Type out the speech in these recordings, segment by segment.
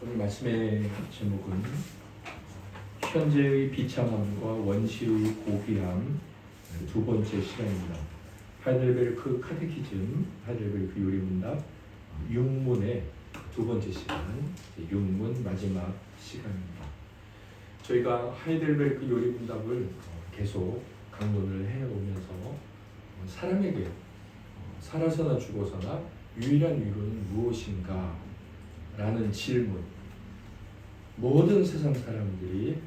오늘 말씀의 제목은 현재의 비참함과 원시의 고귀함 두 번째 시간입니다. 하이델베르크 카테키즘, 하이델베르크 요리문답 6문의 두 번째 시간, 6문 마지막 시간입니다. 저희가 하이델베르크 요리문답을 계속 강론을 해오면서 사람에게 살아서나 죽어서나 유일한 위로는 무엇인가? 라는 질문, 모든 세상 사람들이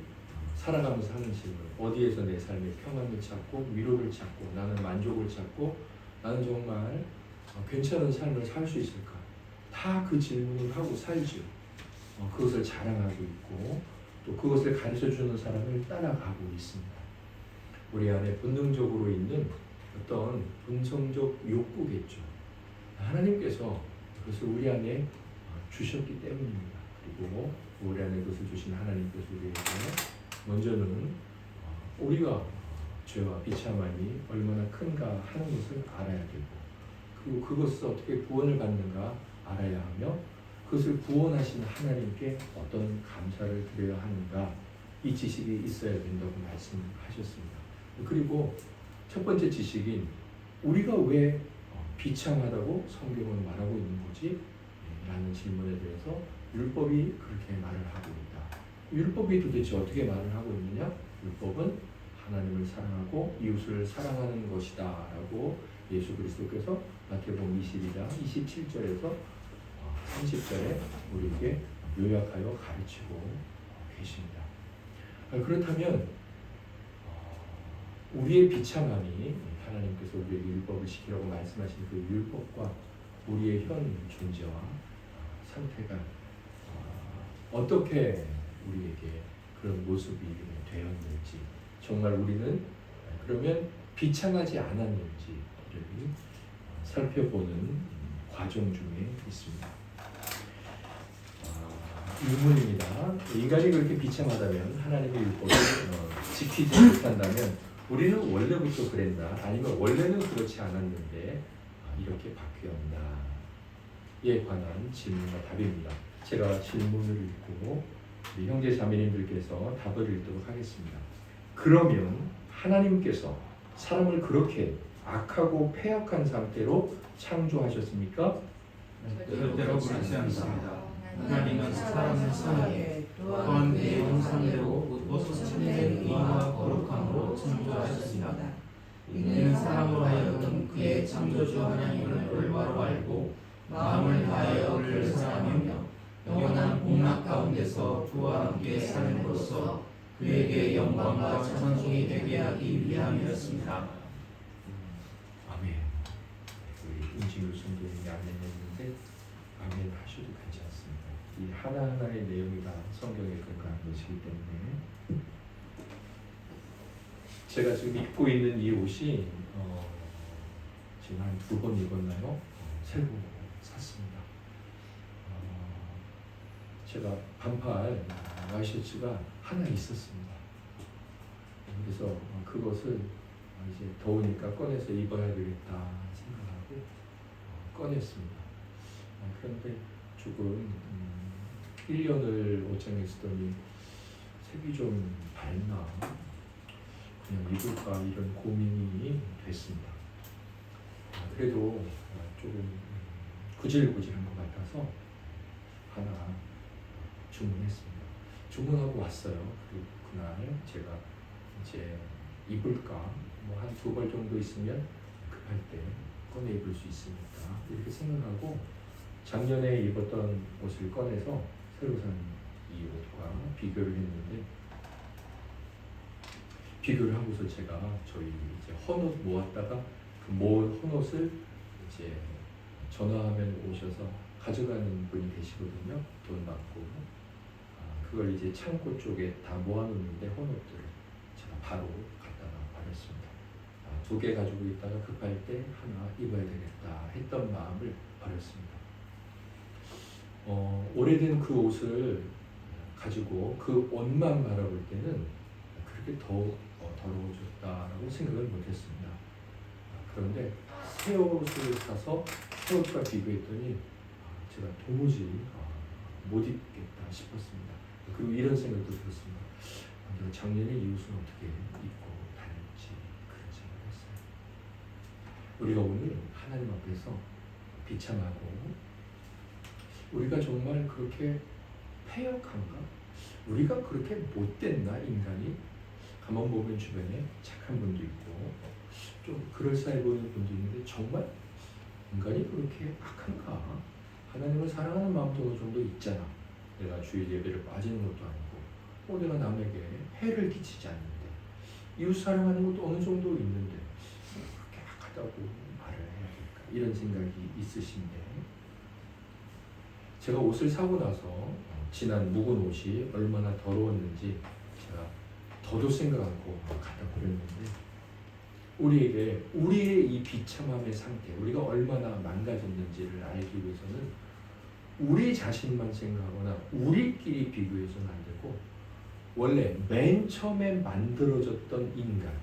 살아가면서 하는 질문, 어디에서 내 삶의 평안을 찾고 위로를 찾고 나는 만족을 찾고 나는 정말 괜찮은 삶을 살 수 있을까? 다 그 질문을 하고 살죠. 그것을 자랑하고 있고 또 그것을 가르쳐주는 사람을 따라가고 있습니다. 우리 안에 본능적으로 있는 어떤 본성적 욕구겠죠. 하나님께서 그것을 우리 안에 주셨기 때문입니다. 그리고 우리 안에 그것을 주신 하나님께서 우리에게 먼저는 우리가 죄와 비참함이 얼마나 큰가 하는 것을 알아야 되고, 그리고 그것을 어떻게 구원을 받는가 알아야 하며, 그것을 구원하신 하나님께 어떤 감사를 드려야 하는가, 이 지식이 있어야 된다고 말씀하셨습니다. 그리고 첫 번째 지식인 우리가 왜 비참하다고 성경은 말하고 있는 거지? 라는 질문에 대해서 율법이 그렇게 말을 하고 있다. 율법이 도대체 어떻게 말을 하고 있느냐? 율법은 하나님을 사랑하고 이웃을 사랑하는 것이다 라고 예수 그리스도께서 마태복음 22장 27절에서 30절에 우리에게 요약하여 가르치고 계십니다. 그렇다면 우리의 비참함이 하나님께서 우리에게 율법을 지키라고 말씀하신 그 율법과 우리의 현 존재와 상태가 어떻게 우리에게 그런 모습이 되었는지, 정말 우리는 그러면 비참하지 않았는지를 살펴보는 과정 중에 있습니다. 의문입니다. 인간이 그렇게 비참하다면, 하나님의 율법을 지키지 못한다면 우리는 원래부터 그랬나? 아니면 원래는 그렇지 않았는데 이렇게 바뀌었나? 에 관한 질문과 답입니다. 제가 질문을 읽고 우리 형제 자매님들께서 답을 읽도록 하겠습니다. 그러면 하나님께서 사람을 그렇게 악하고 패악한 상태로 창조하셨습니까? 절대로 그렇지 않습니다. 하나님은 사람을 선하게 또한 그의 형상대로 모습처럼 의와 거룩함으로 창조하셨습니다. 이는 사람으로 하여금 그의 창조주 하나님을 올바로 알고 마음을 다하여 그를 사랑하며 영원한 복락 가운데서 그와 함께 삶으로써 그에게 영광과 찬송이 되게 하기 위함이었습니다. 아멘. 우리 임진우 성도님이 아멘했는데 아멘 하셔도 괜찮습니다. 이 하나하나의 내용이 다 성경에 근거한 것이기 때문에. 제가 지금 입고 있는 이 옷이 지금 한 2번 입었나요? 새로 샀습니다. 제가 반팔 와이셔츠가 하나 있었습니다. 그래서 그것을 이제 더우니까 꺼내서 입어야 되겠다 생각하고 꺼냈습니다. 그런데 조금 1년을 옷장에 쓰더니 색이 좀 밝나 그냥 입을까 이런 고민이 됐습니다. 그래도 조금 구질구질한 것 같아서 하나 주문했습니다. 주문하고 왔어요. 그리고 그날 제가 이제 입을까 뭐 한 2벌 정도 있으면 급할 때 꺼내 입을 수 있으니까 이렇게 생각하고 작년에 입었던 옷을 꺼내서 새로 산 이 옷과 비교를 했는데, 비교를 하고서 제가 저희 이제 헌옷 모았다가 그 모은 헌옷을 이제 전화하면 오셔서 가져가는 분이 계시거든요. 돈 받고. 그걸 이제 창고 쪽에 다 모아놓는데 헌옷들을 제가 바로 갖다가 버렸습니다. 2개 가지고 있다가 급할 때 하나 입어야 되겠다 했던 마음을 버렸습니다. 오래된 그 옷을 가지고 그 옷만 바라볼 때는 그렇게 더러워졌다라고 생각을 못했습니다. 그런데 새 옷을 사서 새 옷과 비교했더니 제가 도무지 못 입겠다 싶었습니다. 그리고 이런 생각도 들었습니다. 내가 작년에 이 옷은 어떻게 입고 다닐지 그런 생각을 했어요. 우리가 오늘 하나님 앞에서 비참하고 우리가 정말 그렇게 패역한가? 우리가 그렇게 못됐나 인간이? 가만 보면 주변에 착한 분도 있고 좀 그럴싸해 보이는 분도 있는데 정말 인간이 그렇게 악한가? 하나님을 사랑하는 마음도 어느 정도 있잖아. 내가 주일 예배를 빠지는 것도 아니고 내가 남에게 해를 끼치지 않는데 이웃 사랑하는 것도 어느 정도 있는데 그렇게 악하다고 말을 해야 될까? 이런 생각이 있으신데 제가 옷을 사고 나서 지난 묵은 옷이 얼마나 더러웠는지 제가 더도 생각 않고 갖다 버렸는데 우리에게 우리의 이 비참함의 상태, 우리가 얼마나 망가졌는지를 알기 위해서는 우리 자신만 생각하거나 우리끼리 비교해서는 안 되고 원래 맨 처음에 만들어졌던 인간,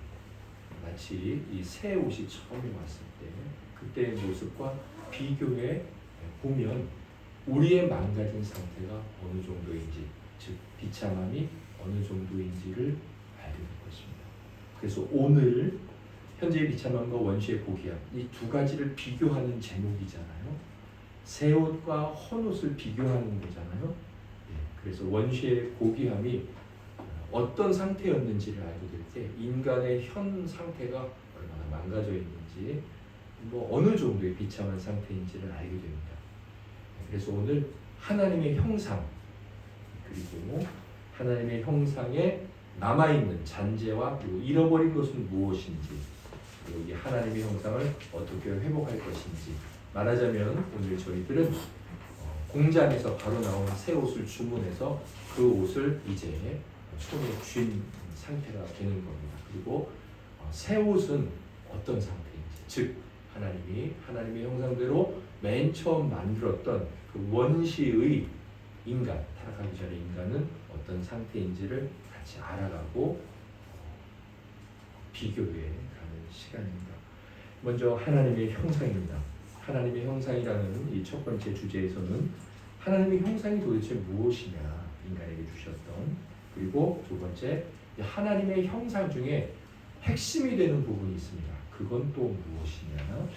마치 이 새 옷이 처음에 왔을 때 그때의 모습과 비교해 보면 우리의 망가진 상태가 어느 정도인지, 즉 비참함이 어느 정도인지를 알게 될 것입니다. 그래서 오늘 현재의 비참함과 원시의 고귀함, 이 두 가지를 비교하는 제목이잖아요. 새 옷과 헌 옷을 비교하는 거잖아요. 그래서 원시의 고귀함이 어떤 상태였는지를 알게 될 때 인간의 현 상태가 얼마나 망가져 있는지 어느 정도의 비참한 상태인지를 알게 됩니다. 그래서 오늘 하나님의 형상 그리고 하나님의 형상에 남아있는 잔재와 그리고 잃어버린 것은 무엇인지 그리고 이 하나님의 형상을 어떻게 회복할 것인지 말하자면 오늘 저희들은 공장에서 바로 나온 새 옷을 주문해서 그 옷을 이제 손에 쥔 상태가 되는 겁니다. 그리고 새 옷은 어떤 상태인지 즉 하나님의 형상대로 맨 처음 만들었던 그 원시의 인간, 타락하기 전에 인간은 어떤 상태인지를 같이 알아가고 비교해 가는 시간입니다. 먼저 하나님의 형상입니다. 하나님의 형상이라는 이 첫 번째 주제에서는 하나님의 형상이 도대체 무엇이냐 인간에게 주셨던 그리고 두 번째 하나님의 형상 중에 핵심이 되는 부분이 있습니다. 그건 또 무엇이냐?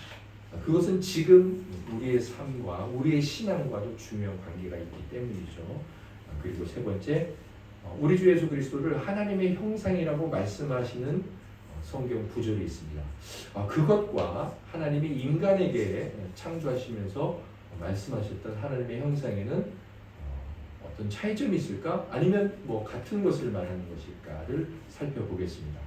그것은 지금 우리의 삶과 우리의 신앙과도 중요한 관계가 있기 때문이죠. 그리고 세 번째, 우리 주 예수 그리스도를 하나님의 형상이라고 말씀하시는 성경 구절이 있습니다. 그것과 하나님이 인간에게 창조하시면서 말씀하셨던 하나님의 형상에는 어떤 차이점이 있을까? 아니면 같은 것을 말하는 것일까를 살펴보겠습니다.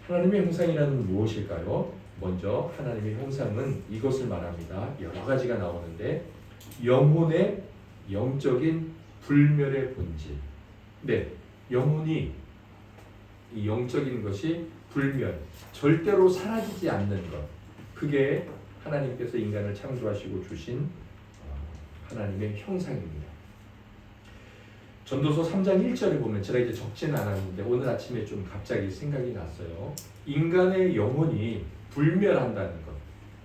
하나님의 형상이라는 무엇일까요? 먼저 하나님의 형상은 이것을 말합니다. 여러 가지가 나오는데 영혼의 영적인 불멸의 본질. 네, 영혼이 이 영적인 것이 불멸, 절대로 사라지지 않는 것. 그게 하나님께서 인간을 창조하시고 주신 하나님의 형상입니다. 전도서 3장 1절에 보면 제가 이제 적지는 않았는데 오늘 아침에 좀 갑자기 생각이 났어요. 인간의 영혼이 불멸한다는 것,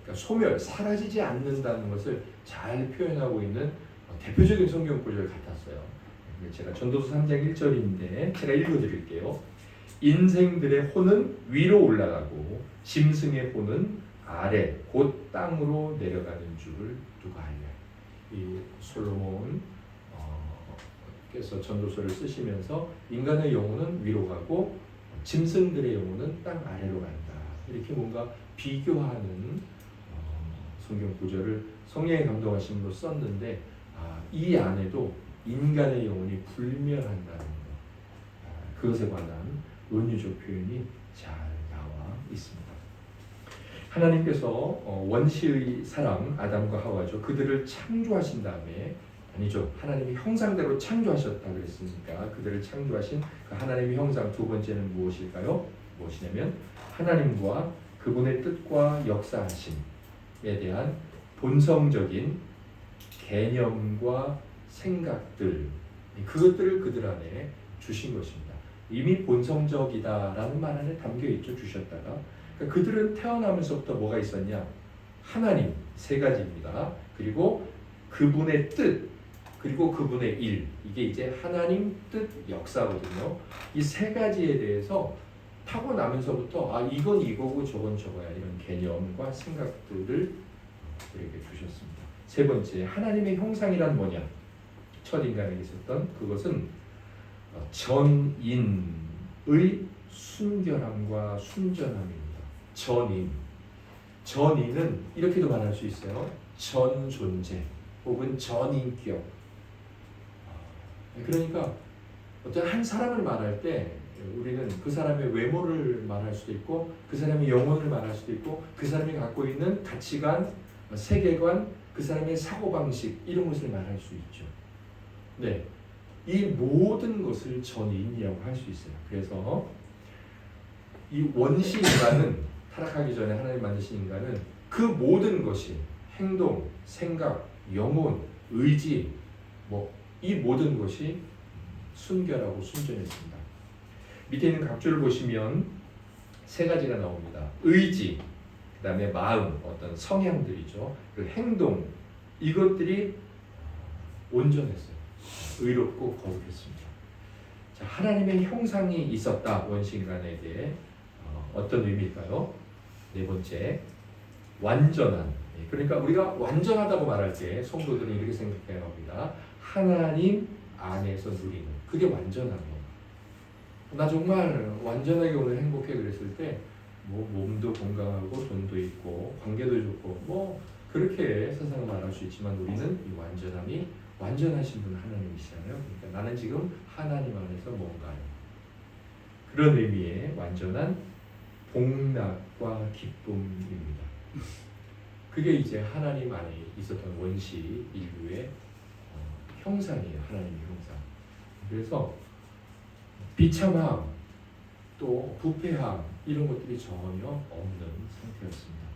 그러니까 소멸, 사라지지 않는다는 것을 잘 표현하고 있는 대표적인 성경 구절 같았어요. 제가 전도서 3장 1절인데 제가 읽어드릴게요. 인생들의 혼은 위로 올라가고 짐승의 혼은 아래 곧 땅으로 내려가는 줄을 누가 알랴. 이 솔로몬 께서 전도서를 쓰시면서 인간의 영혼은 위로 가고 짐승들의 영혼은 땅 아래로 간다. 이렇게 뭔가 비교하는 성경 구절을 성령의 감동하심으로 썼는데 이 안에도 인간의 영혼이 불멸한다는 것, 그것에 관한 논리적 표현이 잘 나와 있습니다. 하나님께서 원시의 사람 아담과 하와죠. 그들을 창조하신 다음에 아니죠. 하나님의 형상대로 창조하셨다 그랬으니까 그들을 창조하신 그 하나님의 형상 두 번째는 무엇일까요? 무엇이냐면 하나님과 그분의 뜻과 역사하심에 대한 본성적인 개념과 생각들 그것들을 그들 안에 주신 것입니다. 이미 본성적이다라는 말 안에 담겨 있죠. 주셨다가 그러니까 그들은 태어나면서부터 뭐가 있었냐? 하나님 세 가지입니다. 그리고 그분의 뜻 그리고 그분의 일, 이게 이제 하나님 뜻 역사거든요. 이 세 가지에 대해서 타고나면서부터 이건 이거고 저건 저거야 이런 개념과 생각들을 우리에게 주셨습니다. 세 번째, 하나님의 형상이란 뭐냐? 첫 인간에게 있었던 그것은 전인의 순결함과 순전함입니다. 전인은 이렇게도 말할 수 있어요. 전 존재 혹은 전인격. 그러니까 어떤 한 사람을 말할 때 우리는 그 사람의 외모를 말할 수도 있고 그 사람의 영혼을 말할 수도 있고 그 사람이 갖고 있는 가치관, 세계관, 그 사람의 사고방식 이런 것을 말할 수 있죠. 네, 이 모든 것을 전인이라고 할 수 있어요. 그래서 이 원시 인간은 타락하기 전에 하나님 만드신 인간은 그 모든 것이 행동, 생각, 영혼, 의지 이 모든 것이 순결하고 순전했습니다. 밑에 있는 각주를 보시면 세 가지가 나옵니다. 의지, 그 다음에 마음, 어떤 성향들이죠. 그리고 행동, 이것들이 온전했어요. 의롭고 거룩했습니다. 자, 하나님의 형상이 있었다. 원시인간에게 어떤 의미일까요? 네 번째, 완전한. 그러니까 우리가 완전하다고 말할 때 성도들은 이렇게 생각해야 합니다. 하나님 안에서 누리는, 그게 완전한 거. 나 정말 완전하게 오늘 행복해 그랬을 때 몸도 건강하고 돈도 있고 관계도 좋고 그렇게 세상을 말할 수 있지만 우리는 이 완전함이 완전하신 분 하나님이시잖아요. 그러니까 나는 지금 하나님 안에서 뭔가요. 그런 의미의 완전한 복락과 기쁨입니다. 그게 이제 하나님 안에 있었던 원시 인류의 형상이에요. 하나님의 형상. 그래서 비참함, 또 부패함 이런 것들이 전혀 없는 상태였습니다.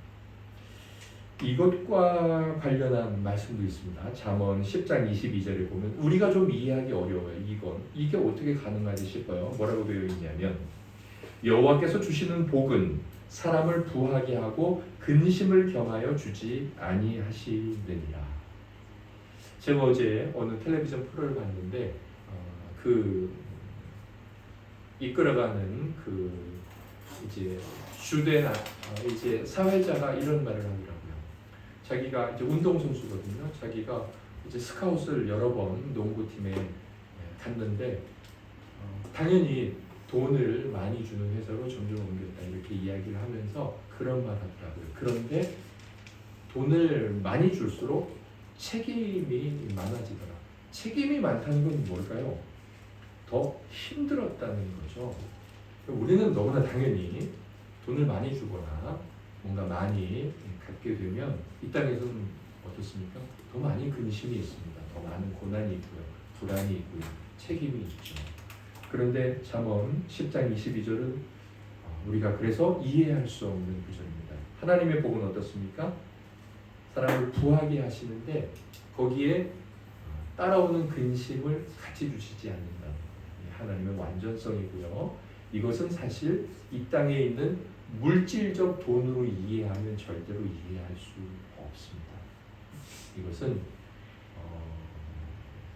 이것과 관련한 말씀도 있습니다. 잠언 10장 22절에 보면 우리가 좀 이해하기 어려워요. 이게 어떻게 가능하지 싶어요. 뭐라고 되어 있냐면 여호와께서 주시는 복은 사람을 부하게 하고 근심을 겸하여 주지 아니하시느니라. 제가 어제 어느 텔레비전 프로를 봤는데 이끌어가는 이제 주된 이제 사회자가 이런 말을 하더라고요. 자기가 이제 운동선수거든요. 자기가 이제 스카웃을 여러 번 농구팀에 갔는데 당연히 돈을 많이 주는 회사로 점점 옮겼다 이렇게 이야기를 하면서 그런 말 하더라고요. 그런데 돈을 많이 줄수록 책임이 많아지더라. 책임이 많다는 건 뭘까요? 더 힘들었다는 거죠. 우리는 너무나 당연히 돈을 많이 주거나 뭔가 많이 갖게 되면 이 땅에서는 어떻습니까? 더 많이 근심이 있습니다. 더 많은 고난이 있고요. 불안이 있고요. 책임이 있죠. 그런데 잠언 10장 22절은 우리가 그래서 이해할 수 없는 구절입니다. 하나님의 복은 어떻습니까? 사람을 부하게 하시는데 거기에 따라오는 근심을 같이 주시지 않는다. 하나님의 완전성이고요. 이것은 사실 이 땅에 있는 물질적 돈으로 이해하면 절대로 이해할 수 없습니다. 이것은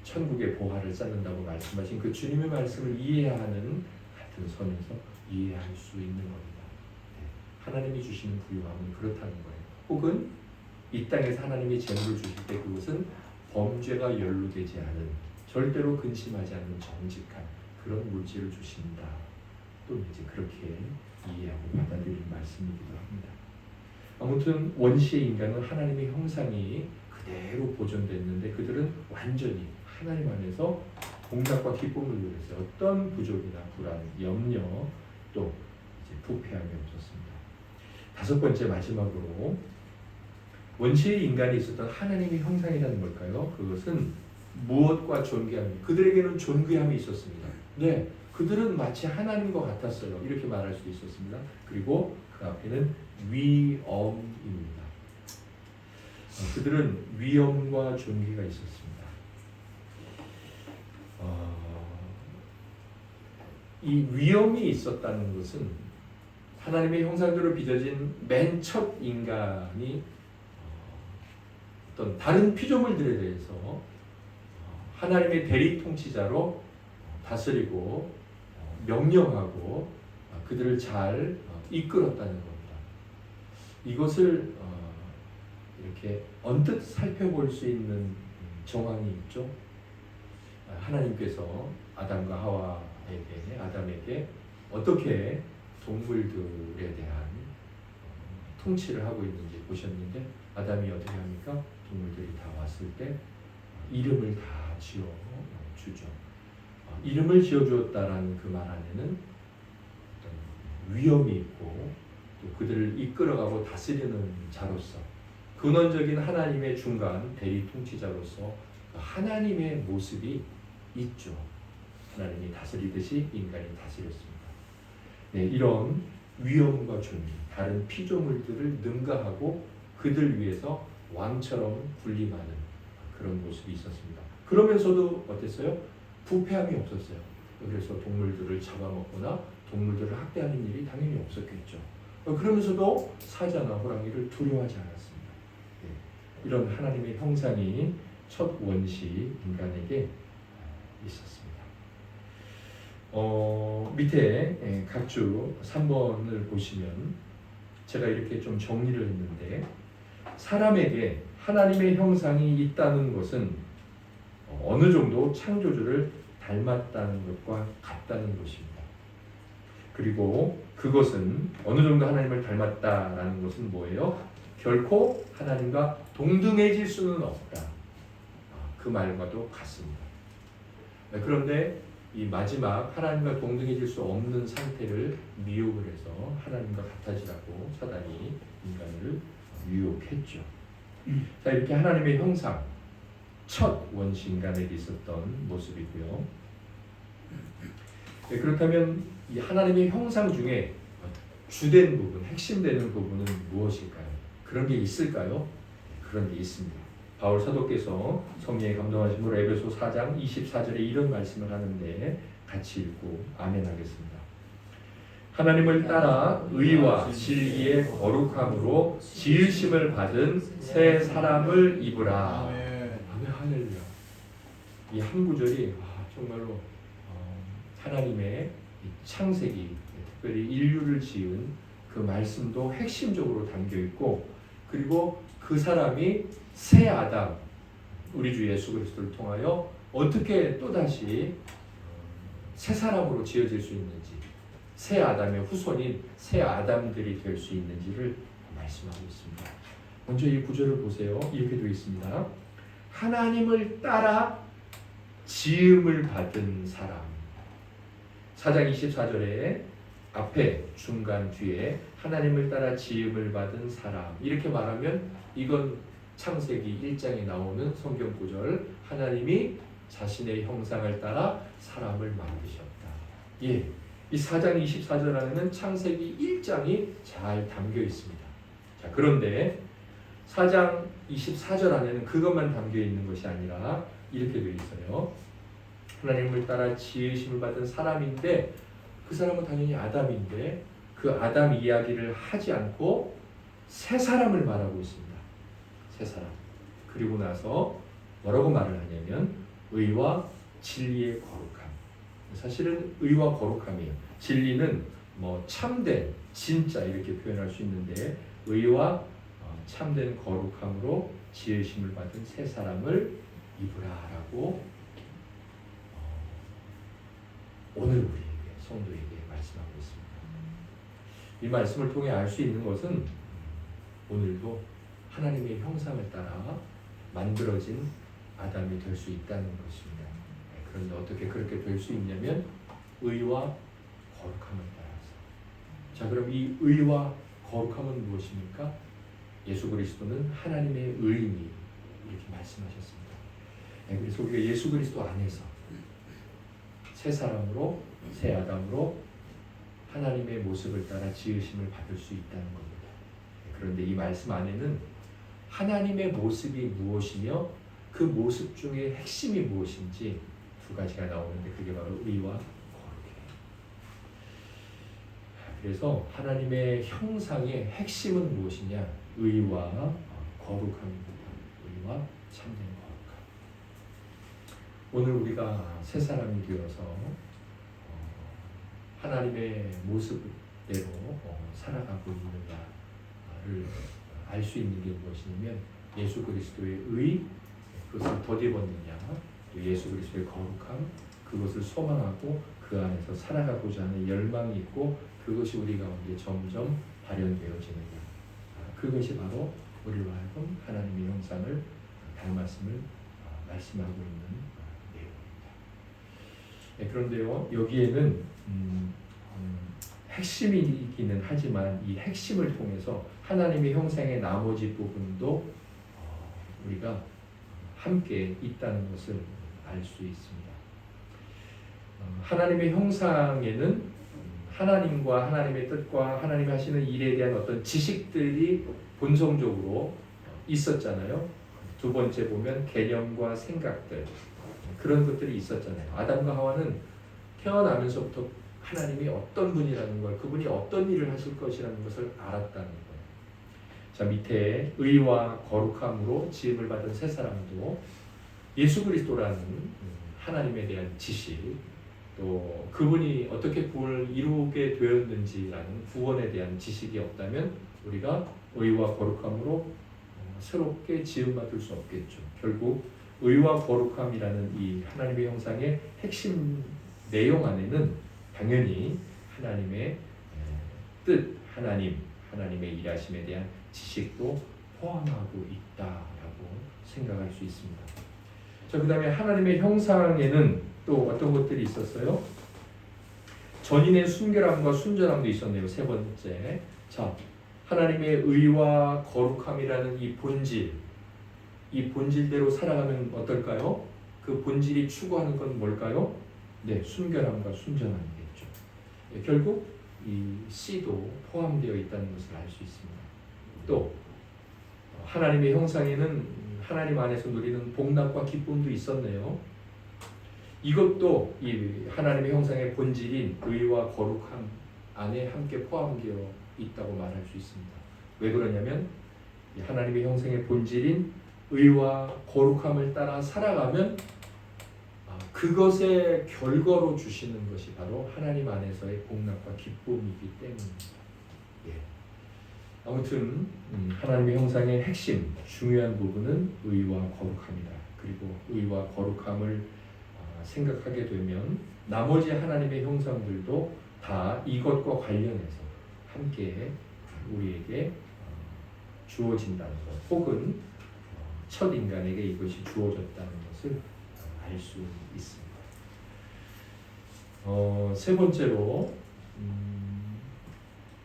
천국의 보화를 쌓는다고 말씀하신 그 주님의 말씀을 이해하는 같은 선에서 이해할 수 있는 겁니다. 하나님이 주시는 부유함은 그렇다는 거예요. 혹은 이 땅에서 하나님이 재물을 주실 때 그것은 범죄가 연루되지 않은, 절대로 근심하지 않는 정직한 그런 물질을 주신다. 또 이제 그렇게 이해하고 받아들이는 말씀이기도 합니다. 아무튼 원시의 인간은 하나님의 형상이 그대로 보존됐는데 그들은 완전히 하나님 안에서 공작과 기쁨을 누렸어요. 어떤 부족이나 불안, 염려, 또 이제 부패함이 없었습니다. 다섯 번째 마지막으로 원시의 인간이 있었던 하나님의 형상이라는 뭘까요? 그것은 무엇과 존귀함이, 그들에게는 존귀함이 있었습니다. 네, 그들은 마치 하나님과 같았어요. 이렇게 말할 수 있었습니다. 그리고 그 앞에는 위엄입니다. 그들은 위엄과 존귀가 있었습니다. 이 위엄이 있었다는 것은 하나님의 형상대로 빚어진 맨 첫 인간이 어떤 다른 피조물들에 대해서 하나님의 대리 통치자로 다스리고 명령하고 그들을 잘 이끌었다는 겁니다. 이것을 이렇게 언뜻 살펴볼 수 있는 정황이 있죠. 하나님께서 아담과 아담에게 어떻게 동물들에 대한 통치를 하고 있는지 보셨는데, 아담이 어떻게 합니까? 동물들이 다 왔을 때 이름을 다 지어 주죠. 이름을 지어 주었다라는 그 말 안에는 어떤 위엄이 있고 또 그들을 이끌어가고 다스리는 자로서, 근원적인 하나님의 중간 대리 통치자로서 하나님의 모습이 있죠. 하나님이 다스리듯이 인간이 다스렸습니다. 네, 이런 위엄과 존귀, 다른 피조물들을 능가하고 그들 위해서 왕처럼 군림하는 그런 모습이 있었습니다. 그러면서도 어땠어요? 부패함이 없었어요. 그래서 동물들을 잡아먹거나 동물들을 학대하는 일이 당연히 없었겠죠. 그러면서도 사자나 호랑이를 두려워하지 않았습니다. 네, 이런 하나님의 형상이 첫 원시 인간에게 있었습니다. 밑에 각주 3번을 보시면 제가 이렇게 좀 정리를 했는데, 사람에게 하나님의 형상이 있다는 것은 어느 정도 창조주를 닮았다는 것과 같다는 것입니다. 그리고 그것은 어느 정도 하나님을 닮았다라는 것은 뭐예요? 결코 하나님과 동등해질 수는 없다. 그 말과도 같습니다. 그런데 이 마지막 하나님과 동등해질 수 없는 상태를 미혹을 해서 하나님과 같아지라고 사단이 인간을 유혹했죠. 자, 이렇게 하나님의 형상, 첫 원시 인간에게 있었던 모습이고요. 네, 그렇다면 이 하나님의 형상 중에 주된 부분, 핵심되는 부분은 무엇일까요? 그런 게 있을까요? 그런 게 있습니다. 바울 사도께서 성령의 감동하심으로 에베소 4장 24절에 이런 말씀을 하는데 같이 읽고 아멘 하겠습니다. 하나님을 따라 의와 진리의 거룩함으로 지으심을 받은 새 사람을 입으라. 아멘. 할렐루야. 이 한 구절이 정말로 하나님의 창세기, 특별히 인류를 지은 그 말씀도 핵심적으로 담겨 있고, 그리고 그 사람이 새 아담, 우리 주 예수 그리스도를 통하여 어떻게 또다시 새 사람으로 지어질 수 있는지, 새 아담의 후손인 새 아담들이 될 수 있는지를 말씀하고 있습니다. 먼저 이 구절을 보세요. 이렇게 되어 있습니다. 하나님을 따라 지음을 받은 사람. 4장 24절에 앞에, 중간, 뒤에 하나님을 따라 지음을 받은 사람, 이렇게 말하면 이건 창세기 1장에 나오는 성경 구절, 하나님이 자신의 형상을 따라 사람을 만드셨다. 예, 이 4장 24절 안에는 창세기 1장이 잘 담겨 있습니다. 자, 그런데 4장 24절 안에는 그것만 담겨 있는 것이 아니라 이렇게 되어 있어요. 하나님을 따라 지으심을 받은 사람인데, 그 사람은 당연히 아담인데 그 아담 이야기를 하지 않고 새 사람을 말하고 있습니다. 새 사람. 그리고 나서 뭐라고 말을 하냐면 의와 진리의 거룩함. 사실은 의와 거룩함이에요. 진리는 뭐 참된, 진짜 이렇게 표현할 수 있는데, 의와 참된 거룩함으로 지으심을 받은 새 사람을 입으라라고 오늘 우리에게, 성도에게 말씀하고 있습니다. 이 말씀을 통해 알 수 있는 것은 오늘도 하나님의 형상을 따라 만들어진 아담이 될 수 있다는 것입니다. 그런데 어떻게 그렇게 될 수 있냐면 의와 거룩함을 따라서. 자, 그럼 이 의와 거룩함은 무엇입니까? 예수 그리스도는 하나님의 의인이, 이렇게 말씀하셨습니다. 그래서 우리가 예수 그리스도 안에서 새 사람으로, 새 아담으로 하나님의 모습을 따라 지으심을 받을 수 있다는 겁니다. 그런데 이 말씀 안에는 하나님의 모습이 무엇이며 그 모습 중에 핵심이 무엇인지 두 가지가 나오는데, 그게 바로 의와 거룩이에요. 그래서 하나님의 형상의 핵심은 무엇이냐? 의와 거룩함입니다. 의와 참된 거룩함. 오늘 우리가 새 사람이 되어서 하나님의 모습대로 살아가고 있는가를 알 수 있는 게 무엇이냐면 예수 그리스도의 의, 그것을 덧입었느냐, 또 예수 그리스도의 거룩함, 그것을 소망하고 그 안에서 살아가고자 하는 열망이 있고 그것이 우리 가운데 점점 발현되어지느냐, 그것이 바로 우리로 하여금 하나님의 형상을 닮았음을 말씀하고 있는 내용입니다. 네, 그런데요, 여기에는 핵심이기는 하지만 이 핵심을 통해서 하나님의 형상의 나머지 부분도 우리가 함께 있다는 것을 알 수 있습니다. 하나님의 형상에는 하나님과 하나님의 뜻과 하나님이 하시는 일에 대한 어떤 지식들이 본성적으로 있었잖아요. 두 번째 보면 개념과 생각들, 그런 것들이 있었잖아요. 아담과 하와는 태어나면서부터 하나님이 어떤 분이라는 걸, 그분이 어떤 일을 하실 것이라는 것을 알았다는 거예요. 자, 밑에 의와 거룩함으로 지음을 받은 새 사람도 예수 그리스도라는 하나님에 대한 지식, 또 그분이 어떻게 구원을 이루게 되었는지라는 구원에 대한 지식이 없다면 우리가 의와 거룩함으로 새롭게 지음받을 수 없겠죠. 결국 의와 거룩함이라는 이 하나님의 형상의 핵심 내용 안에는 당연히 하나님의 뜻, 하나님의 일하심에 대한 지식도 포함하고 있다라고 생각할 수 있습니다. 자, 그 다음에 하나님의 형상에는 또 어떤 것들이 있었어요? 전인의 순결함과 순전함도 있었네요. 세 번째. 자, 하나님의 의와 거룩함이라는 이 본질대로 살아가면 어떨까요? 그 본질이 추구하는 건 뭘까요? 네, 순결함과 순전함이겠죠. 결국 이 씨도 포함되어 있다는 것을 알 수 있습니다. 또 하나님의 형상에는 하나님 안에서 누리는 복락과 기쁨도 있었네요. 이것도 이 하나님의 형상의 본질인 의와 거룩함 안에 함께 포함되어 있다고 말할 수 있습니다. 왜 그러냐면 하나님의 형상의 본질인 의와 거룩함을 따라 살아가면 그것의 결과로 주시는 것이 바로 하나님 안에서의 복락과 기쁨이기 때문입니다. 예. 아무튼 하나님의 형상의 핵심, 중요한 부분은 의와 거룩함이다. 그리고 의와 거룩함을 생각하게 되면 나머지 하나님의 형상들도 다 이것과 관련해서 함께 우리에게 주어진다는 것, 혹은 첫 인간에게 이것이 주어졌다는 것을 알 수 있습니다. 세 번째로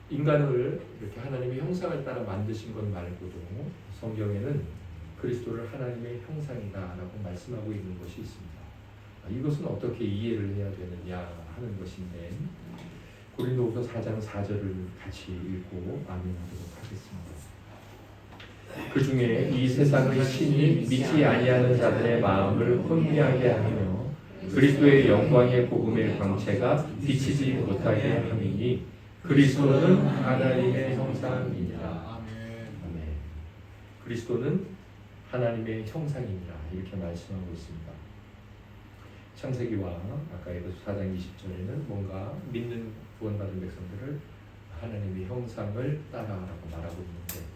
인간을 이렇게 하나님의 형상을 따라 만드신 것 말고도 성경에는 그리스도를 하나님의 형상이다라고 말씀하고 있는 것이 있습니다. 이것은 어떻게 이해를 해야 되느냐 하는 것인데 고린도후서 4장 4절을 같이 읽고 아멘하도록 하겠습니다. 그 중에 이 세상의 신이 믿지 아니하는 자들의 마음을 혼미하게 하며 그리스도의 영광의 복음의 광채가 비치지 못하게 함이니 그리스도는 하나님의 형상이니라. 아멘. 그리스도는 하나님의 형상이니라 이렇게 말씀하고 있습니다. 창세기와 아까 에베소 4장 20절에는 뭔가 믿는 구원받은 백성들을 하나님의 형상을 따라라고 말하고 있는데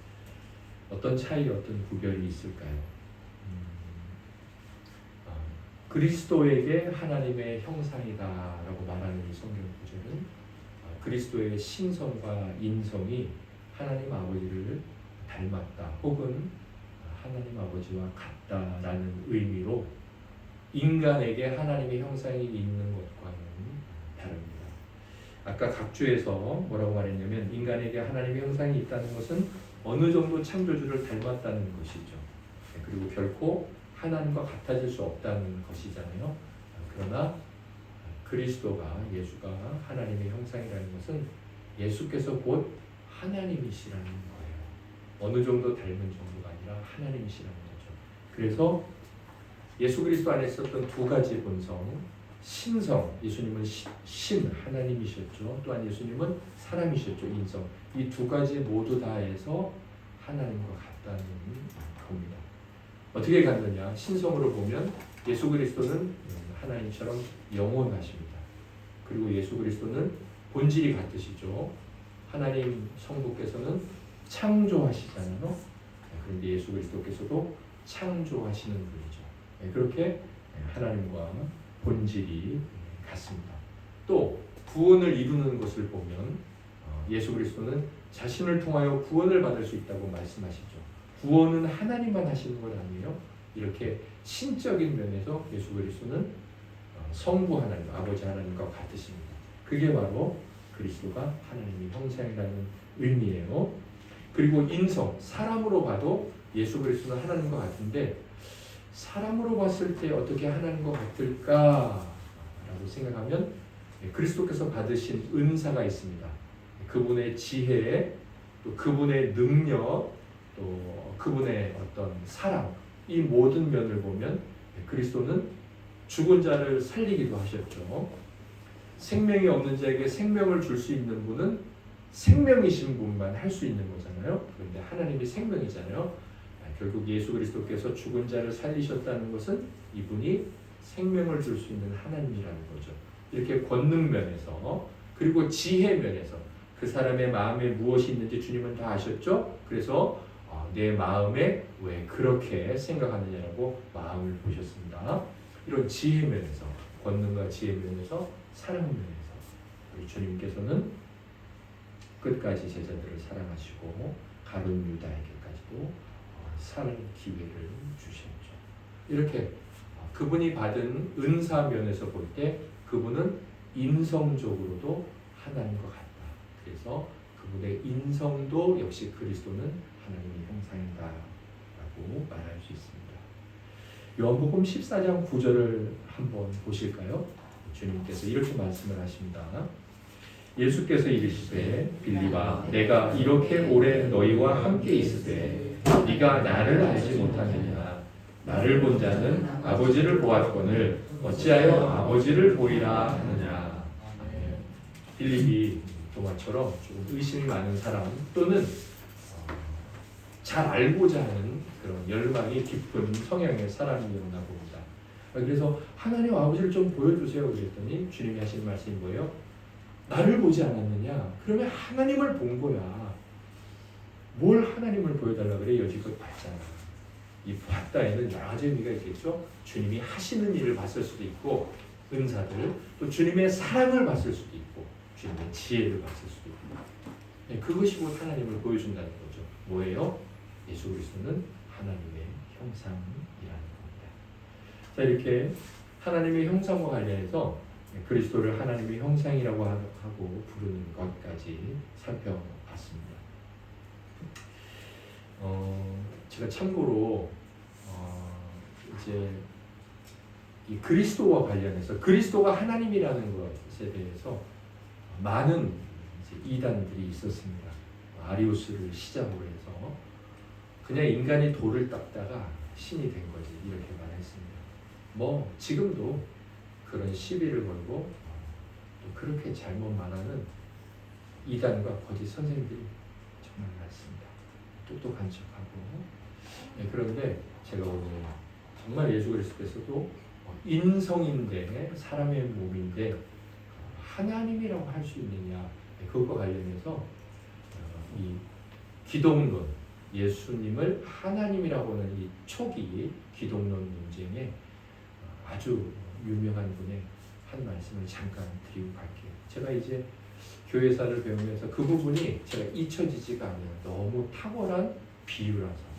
어떤 차이, 어떤 구별이 있을까요? 그리스도에게 하나님의 형상이다라고 말하는 이 성경 구절은 그리스도의 신성과 인성이 하나님 아버지를 닮았다 혹은 하나님 아버지와 같다라는 의미로 인간에게 하나님의 형상이 있는 것과는 다릅니다. 아까 각주에서 뭐라고 말했냐면 인간에게 하나님의 형상이 있다는 것은 어느 정도 창조주를 닮았다는 것이죠. 그리고 결코 하나님과 같아질 수 없다는 것이잖아요. 그러나 그리스도가, 예수가 하나님의 형상이라는 것은 예수께서 곧 하나님이시라는 거예요. 어느 정도 닮은 정도가 아니라 하나님이시라는 거죠. 그래서 예수 그리스도 안에 있었던 두 가지 본성, 신성, 예수님은 신, 하나님이셨죠. 또한 예수님은 사람이셨죠, 인성. 이 두 가지 모두 다해서 하나님과 같다는 겁니다. 어떻게 갖느냐? 신성으로 보면 예수 그리스도는 하나님처럼 영원하십니다. 그리고 예수 그리스도는 본질이 같으시죠. 하나님 성부께서는 창조하시잖아요. 그런데 예수 그리스도께서도 창조하시는 분이죠. 그렇게 하나님과 본질이 같습니다. 또 구원을 이루는 것을 보면 예수 그리스도는 자신을 통하여 구원을 받을 수 있다고 말씀하시죠. 구원은 하나님만 하시는 것 아니에요. 이렇게 신적인 면에서 예수 그리스도는 성부 하나님, 아버지 하나님과 같으십니다. 그게 바로 그리스도가 하나님의 형상이라는 의미예요. 그리고 인성, 사람으로 봐도 예수 그리스도는 하나님과 같은데 사람으로 봤을 때 어떻게 하나님과 같을까라고 생각하면 그리스도께서 받으신 은사가 있습니다. 그분의 지혜, 또 그분의 능력, 또 그분의 어떤 사랑, 이 모든 면을 보면 그리스도는 죽은 자를 살리기도 하셨죠. 생명이 없는 자에게 생명을 줄 수 있는 분은 생명이신 분만 할 수 있는 거잖아요. 그런데 하나님이 생명이잖아요. 결국 예수 그리스도께서 죽은 자를 살리셨다는 것은 이분이 생명을 줄 수 있는 하나님이라는 거죠. 이렇게 권능 면에서, 그리고 지혜 면에서 그 사람의 마음에 무엇이 있는지 주님은 다 아셨죠. 그래서 내 마음에 왜 그렇게 생각하느냐라고 마음을 보셨습니다. 이런 지혜 면에서, 권능과 지혜 면에서, 사랑 면에서 우리 주님께서는 끝까지 제자들을 사랑하시고 가룟 유다에게까지도 살 기회를 주셨죠. 이렇게 그분이 받은 은사 면에서 볼 때 그분은 인성적으로도 하나님과 같다. 그래서 그분의 인성도 역시 그리스도는 하나님의 형상이다라고 말할 수 있습니다. 요한복음 14장 9절을 한번 보실까요? 주님께서 이렇게 말씀을 하십니다. 예수께서 이르시되 빌립아 내가 이렇게 오래 너희와 함께 있으되 네가 나를 알지 못하느냐 나를 본 자는 아버지를 보았거늘 어찌하여 아버지를 보이라 하느냐. 빌립이 도마처럼 좀 의심이 많은 사람 또는 잘 알고자 하는 그런 열망이 깊은 성향의 사람이었나 봅니다. 그래서 하나님 아버지를 좀 보여주세요 그랬더니 주님이 하신 말씀이 뭐예요? 나를 보지 않았느냐? 그러면 하나님을 본 거야. 뭘 하나님을 보여달라 그래? 여지껏 봤잖아. 이 봤다에는 여러 가지 의미가 있겠죠. 주님이 하시는 일을 봤을 수도 있고 은사들, 또 주님의 사랑을 봤을 수도 있고 주님의 지혜를 봤을 수도 있고 그것이 곧 하나님을 보여준다는 거죠. 뭐예요? 예수 그리스도는 하나님의 형상이라는 겁니다. 자, 이렇게 하나님의 형상과 관련해서 그리스도를 하나님의 형상이라고 하고 부르는 것까지 살펴봤습니다. 제가 참고로 이제 이 그리스도와 관련해서 그리스도가 하나님이라는 것에 대해서 많은 이제 이단들이 있었습니다. 아리우스를 시작으로 해서 그냥 인간이 돌을 닦다가 신이 된 거지 이렇게 말했습니다. 뭐 지금도 그런 시비를 걸고 또 그렇게 잘못 말하는 이단과 거짓 선생님들이 정말 많습니다. 똑똑한 척하고. 그런데 제가 오늘 정말 예수 그리스도께서도 인성인데 사람의 몸인데 하나님이라고 할 수 있느냐 그것과 관련해서 이 기독론 예수님을 하나님이라고 하는 이 초기 기독론 논쟁에 아주 유명한 분의 한 말씀을 잠깐 드리고 갈게요. 제가 이제 교회사를 배우면서 그 부분이 제가 잊혀지지가 않아요. 너무 탁월한 비유라서.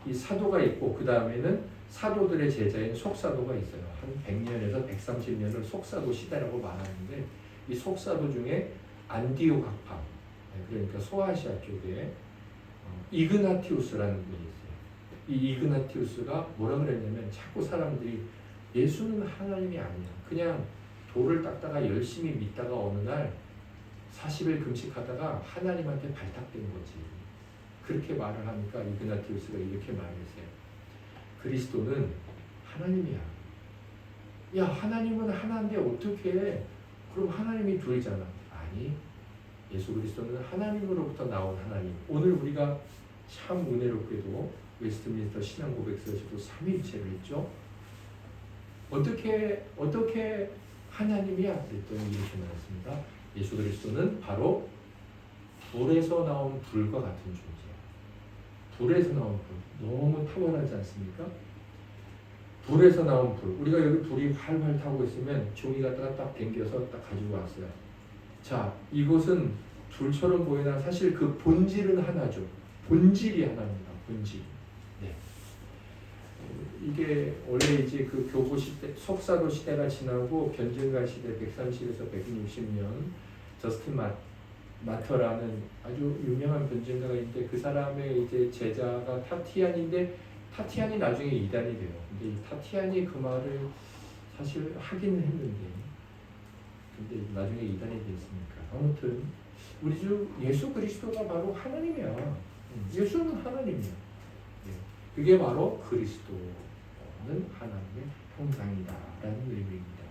이 사도가 있고 그 다음에는 사도들의 제자인 속사도가 있어요. 한 100년에서 130년을 속사도 시대라고 말하는데 이 속사도 중에 안디옥 학파, 그러니까 소아시아 쪽에 이그나티우스라는 분이 있어요. 이 이그나티우스가 뭐라 그랬냐면 자꾸 사람들이 예수는 하나님이 아니야. 그냥 돌을 닦다가 열심히 믿다가 어느 날 40일 금식하다가 하나님한테 발탁된 거지. 그렇게 말을 하니까 이그나티우스가 이렇게 말했어요. 그리스도는 하나님이야. 야, 하나님은 하나인데 어떻게 해? 그럼 하나님이 둘이잖아. 아니, 예수 그리스도는 하나님으로부터 나온 하나님. 오늘 우리가 참 은혜롭게도 웨스트민스터 신앙 고백서에서도 삼위일체를 했죠. 어떻게 하나님이야? 그랬더니 이렇게 말했습니다. 예수 그리스도는 바로 불에서 나온 불과 같은 존재야. 불에서 나온 불. 너무 탁월하지 않습니까? 불에서 나온 불. 우리가 여기 불이 활활 타고 있으면 종이 갖다가 딱 당겨서 딱 가지고 왔어요. 자, 이곳은 불처럼 보이나 사실 그 본질은 하나죠. 본질이 하나입니다. 본질. 네. 이게 원래 이제 그 교부 시대, 속사도 시대가 지나고 변증가 시대 130에서 160년 저스틴 마터라는 아주 유명한 변증가가 있는데 그 사람의 이제 제자가 타티안인데 타티안이 나중에 이단이 돼요. 근데 이 타티안이 그 말을 사실 하긴 했는데 근데 나중에 이단이 됐으니까 아무튼 우리 주 예수 그리스도가 바로 하나님이야. 예수는 하나님이야. 그게 바로 그리스도는 하나님의 형상이다라는 의미입니다.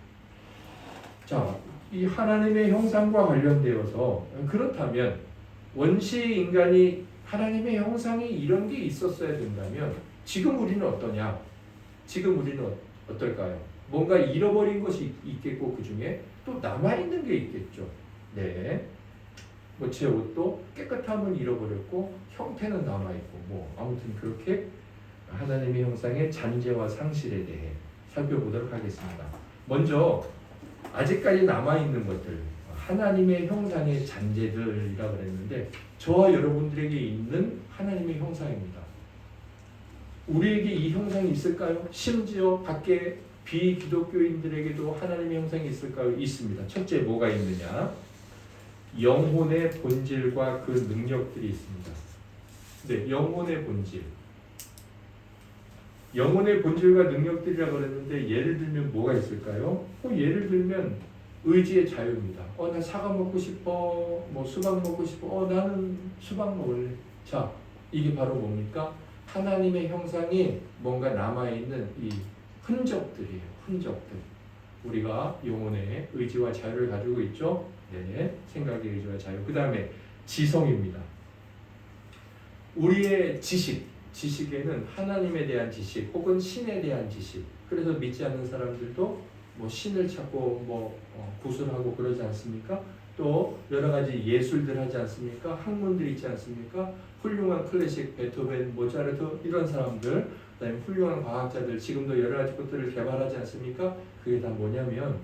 자, 이 하나님의 형상과 관련되어서 그렇다면 원시 인간이 하나님의 형상이 이런 게 있었어야 된다면 지금 우리는 어떠냐? 지금 우리는 어떨까요? 뭔가 잃어버린 것이 있겠고 그 중에 또 남아있는 게 있겠죠. 네. 뭐 제 옷도 깨끗함은 잃어버렸고 형태는 남아있고 뭐 아무튼 그렇게 하나님의 형상의 잔재와 상실에 대해 살펴보도록 하겠습니다. 먼저 아직까지 남아있는 것들 하나님의 형상의 잔재들이라고 그랬는데 저와 여러분들에게 있는 하나님의 형상입니다. 우리에게 이 형상이 있을까요? 심지어 밖에 비기독교인들에게도 하나님의 형상이 있을까요? 있습니다. 첫째 뭐가 있느냐? 영혼의 본질과 그 능력들이 있습니다. 네, 영혼의 본질. 영혼의 본질과 능력들이라고 그랬는데 예를 들면 뭐가 있을까요? 예를 들면 의지의 자유입니다. 나 사과 먹고 싶어. 뭐 수박 먹고 싶어. 나는 수박 먹을래. 자, 이게 바로 뭡니까? 하나님의 형상이 뭔가 남아있는 이 흔적들이에요. 흔적들. 우리가 영혼의 의지와 자유를 가지고 있죠. 네, 생각의 의지와 자유. 그 다음에 지성입니다. 우리의 지식에는 하나님에 대한 지식 혹은 신에 대한 지식. 그래서 믿지 않는 사람들도 뭐 신을 찾고 뭐 구슬하고 그러지 않습니까? 또 여러 가지 예술들 하지 않습니까? 학문들 있지 않습니까? 훌륭한 클래식, 베토벤, 모차르트 이런 사람들, 그다음에 훌륭한 과학자들 지금도 여러 가지 것들을 개발하지 않습니까? 그게 다 뭐냐면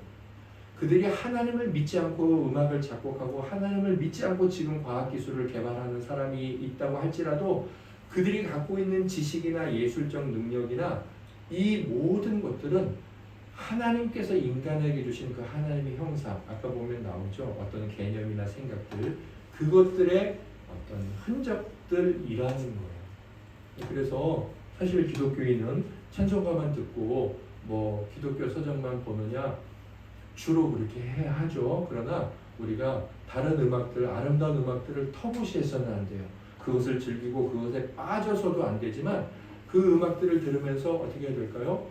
그들이 하나님을 믿지 않고 음악을 작곡하고 하나님을 믿지 않고 지금 과학기술을 개발하는 사람이 있다고 할지라도 그들이 갖고 있는 지식이나 예술적 능력이나 이 모든 것들은 하나님께서 인간에게 주신 그 하나님의 형상, 아까 보면 나오죠. 어떤 개념이나 생각들, 그것들의 어떤 흔적들이라는 거예요. 그래서 사실 기독교인은 찬송가만 듣고 뭐 기독교 서적만 보느냐 주로 그렇게 해야 하죠. 그러나 우리가 다른 음악들, 아름다운 음악들을 터부시해서는 안 돼요. 그것을 즐기고 그것에 빠져서도 안 되지만 그 음악들을 들으면서 어떻게 해야 될까요?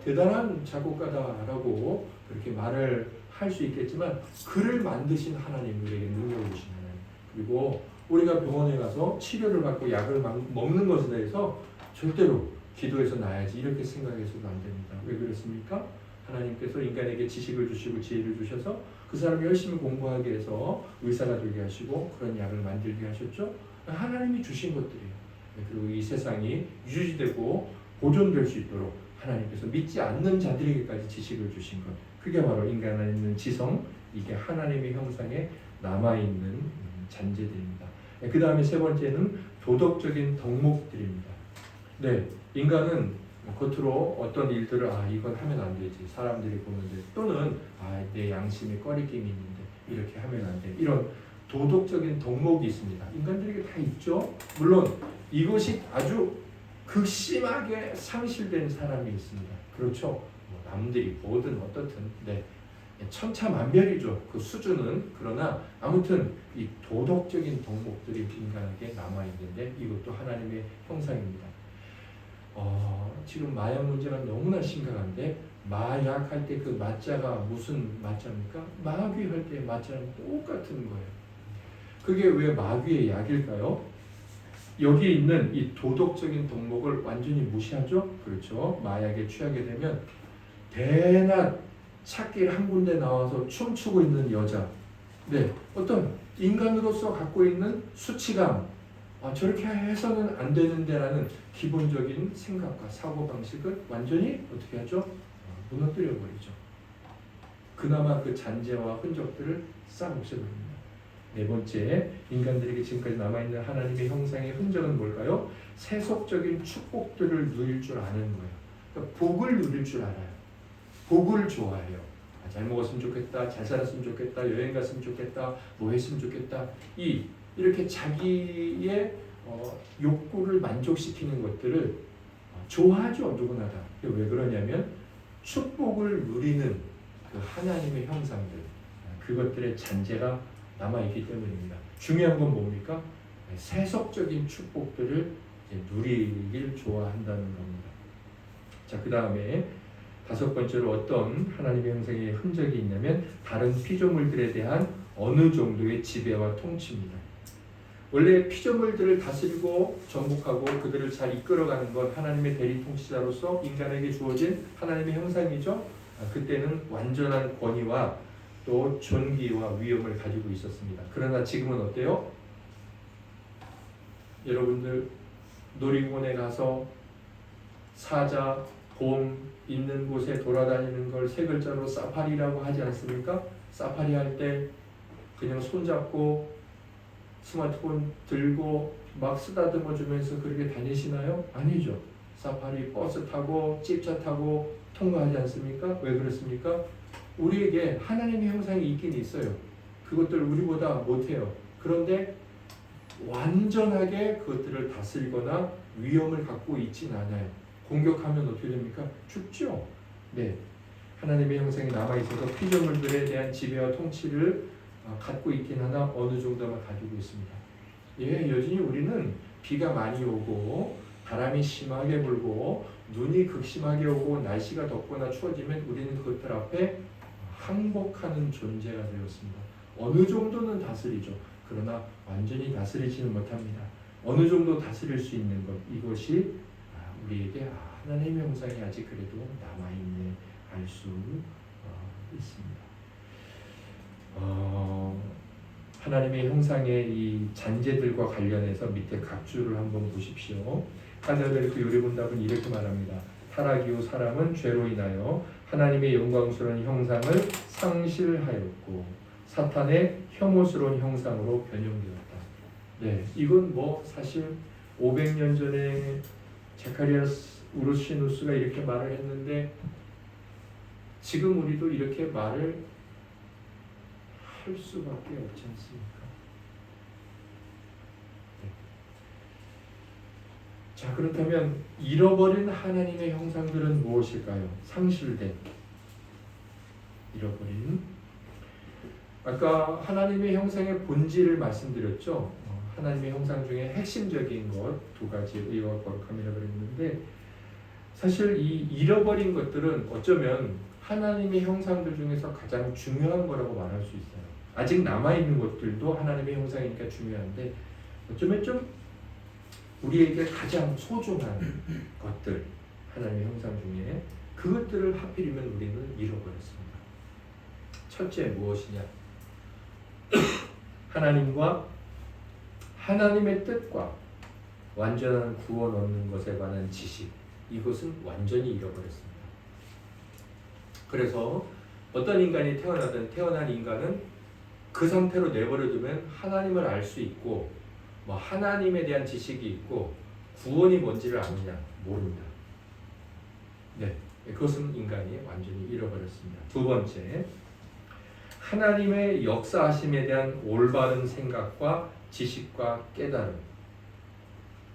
대단한 작곡가다라고 그렇게 말을 할 수 있겠지만 그를 만드신 하나님, 우리에게 능력을 주신 하나님. 그리고 우리가 병원에 가서 치료를 받고 약을 먹는 것에 대해서 절대로 기도해서 나야지 이렇게 생각해서도 안 됩니다. 왜 그렇습니까? 하나님께서 인간에게 지식을 주시고 지혜를 주셔서 그 사람이 열심히 공부하게 해서 의사가 되게 하시고 그런 약을 만들게 하셨죠. 하나님이 주신 것들이에요. 그리고 이 세상이 유지되고 보존될 수 있도록 하나님께서 믿지 않는 자들에게까지 지식을 주신 것. 그게 바로 인간 안에 있는 지성, 이게 하나님의 형상에 남아있는 잔재들입니다. 그 다음에 세 번째는 도덕적인 덕목들입니다. 네, 인간은 겉으로 어떤 일들을 이건 하면 안 되지 사람들이 보는데 또는 내 양심에 꺼리낌이 있는데 이렇게 하면 안 돼 이런 도덕적인 덕목이 있습니다. 인간들에게 다 있죠. 물론 이것이 아주 극심하게 상실된 사람이 있습니다. 그렇죠. 뭐 남들이 보든 어떻든 네, 천차만별이죠. 그 수준은. 그러나 아무튼 이 도덕적인 덕목들이 인간에게 남아있는데 이것도 하나님의 형상입니다. 지금 마약 문제가 너무나 심각한데 마약할 때 그 마자가 무슨 마자입니까? 마귀할 때 마자랑 똑같은 거예요. 그게 왜 마귀의 약일까요? 여기에 있는 이 도덕적인 덕목을 완전히 무시하죠. 그렇죠. 마약에 취하게 되면 대낮 찻길 한 군데 나와서 춤추고 있는 여자. 네, 어떤 인간으로서 갖고 있는 수치감, 저렇게 해서는 안 되는데라는 기본적인 생각과 사고방식을 완전히 어떻게 하죠? 무너뜨려 버리죠. 그나마 그 잔재와 흔적들을 싹 없애버립니다. 네 번째, 인간들에게 지금까지 남아있는 하나님의 형상의 흔적은 뭘까요? 세속적인 축복들을 누릴 줄 아는 거예요. 그러니까 복을 누릴 줄 알아요. 복을 좋아해요. 잘 먹었으면 좋겠다, 잘 살았으면 좋겠다, 여행 갔으면 좋겠다, 뭐 했으면 좋겠다. 이렇게 자기의 욕구를 만족시키는 것들을 좋아하죠. 누구나 다. 왜 그러냐면 축복을 누리는 그 하나님의 형상들, 그것들의 잔재가 남아있기 때문입니다. 중요한 건 뭡니까? 세속적인 축복들을 누리길 좋아한다는 겁니다. 자, 그 다음에 다섯 번째로 어떤 하나님의 형상의 흔적이 있냐면 다른 피조물들에 대한 어느 정도의 지배와 통치입니다. 원래 피조물들을 다스리고 정복하고 그들을 잘 이끌어가는 건 하나님의 대리 통치자로서 인간에게 주어진 하나님의 형상이죠. 그때는 완전한 권위와 또 존귀와 위엄을 가지고 있었습니다. 그러나 지금은 어때요? 여러분들 놀이공원에 가서 사자, 곰 있는 곳에 돌아다니는 걸 세 글자로 사파리라고 하지 않습니까? 사파리 할 때 그냥 손잡고 스마트폰 들고 막 쓰다듬어 주면서 그렇게 다니시나요? 아니죠. 사파리 버스 타고 집차 타고 통과하지 않습니까? 왜 그렇습니까? 우리에게 하나님의 형상이 있긴 있어요. 그것들 우리보다 못해요. 그런데 완전하게 그것들을 다스리거나 위험을 갖고 있진 않아요. 공격하면 어떻게 됩니까? 죽죠. 네, 하나님의 형상이 남아있어서 피조물들에 대한 지배와 통치를 갖고 있긴 하나 어느 정도만 가지고 있습니다. 예, 여전히 우리는 비가 많이 오고 바람이 심하게 불고 눈이 극심하게 오고 날씨가 덥거나 추워지면 우리는 그것들 앞에 항복하는 존재가 되었습니다. 어느 정도는 다스리죠. 그러나 완전히 다스리지는 못합니다. 어느 정도 다스릴 수 있는 것, 이것이 우리에게 하나님의 형상이 아직 그래도 남아있네 알 수 있습니다. 하나님의 형상의 이 잔재들과 관련해서 밑에 각주를 한번 보십시오. 하늘베르크 요리본답은 이렇게 말합니다. 타락이후 사람은 죄로 인하여 하나님의 영광스러운 형상을 상실하였고 사탄의 혐오스러운 형상으로 변형되었다. 네, 이건 뭐 사실 500년 전에 제카리아스 우르시누스가 이렇게 말을 했는데 지금 우리도 이렇게 말을 할 수밖에 없지 않습니까? 네. 자, 그렇다면 잃어버린 하나님의 형상들은 무엇일까요? 상실된, 잃어버린. 아까 하나님의 형상의 본질을 말씀드렸죠. 하나님의 형상 중에 핵심적인 것 두 가지, 의와 거룩함이라고 그랬는데 사실 이 잃어버린 것들은 어쩌면 하나님의 형상들 중에서 가장 중요한 거라고 말할 수 있어요. 아직 남아있는 것들도 하나님의 형상이니까 중요한데 어쩌면 좀 우리에게 가장 소중한 것들, 하나님의 형상 중에 그것들을 하필이면 우리는 잃어버렸습니다. 첫째 무엇이냐? 하나님과 하나님의 뜻과 완전한 구원 얻는 것에 관한 지식, 이것은 완전히 잃어버렸습니다. 그래서 어떤 인간이 태어난 인간은 그 상태로 내버려두면 하나님을 알 수 있고 뭐 하나님에 대한 지식이 있고 구원이 뭔지를 아느냐? 모릅니다. 네, 그것은 인간이 완전히 잃어버렸습니다. 두 번째, 하나님의 역사하심에 대한 올바른 생각과 지식과 깨달음.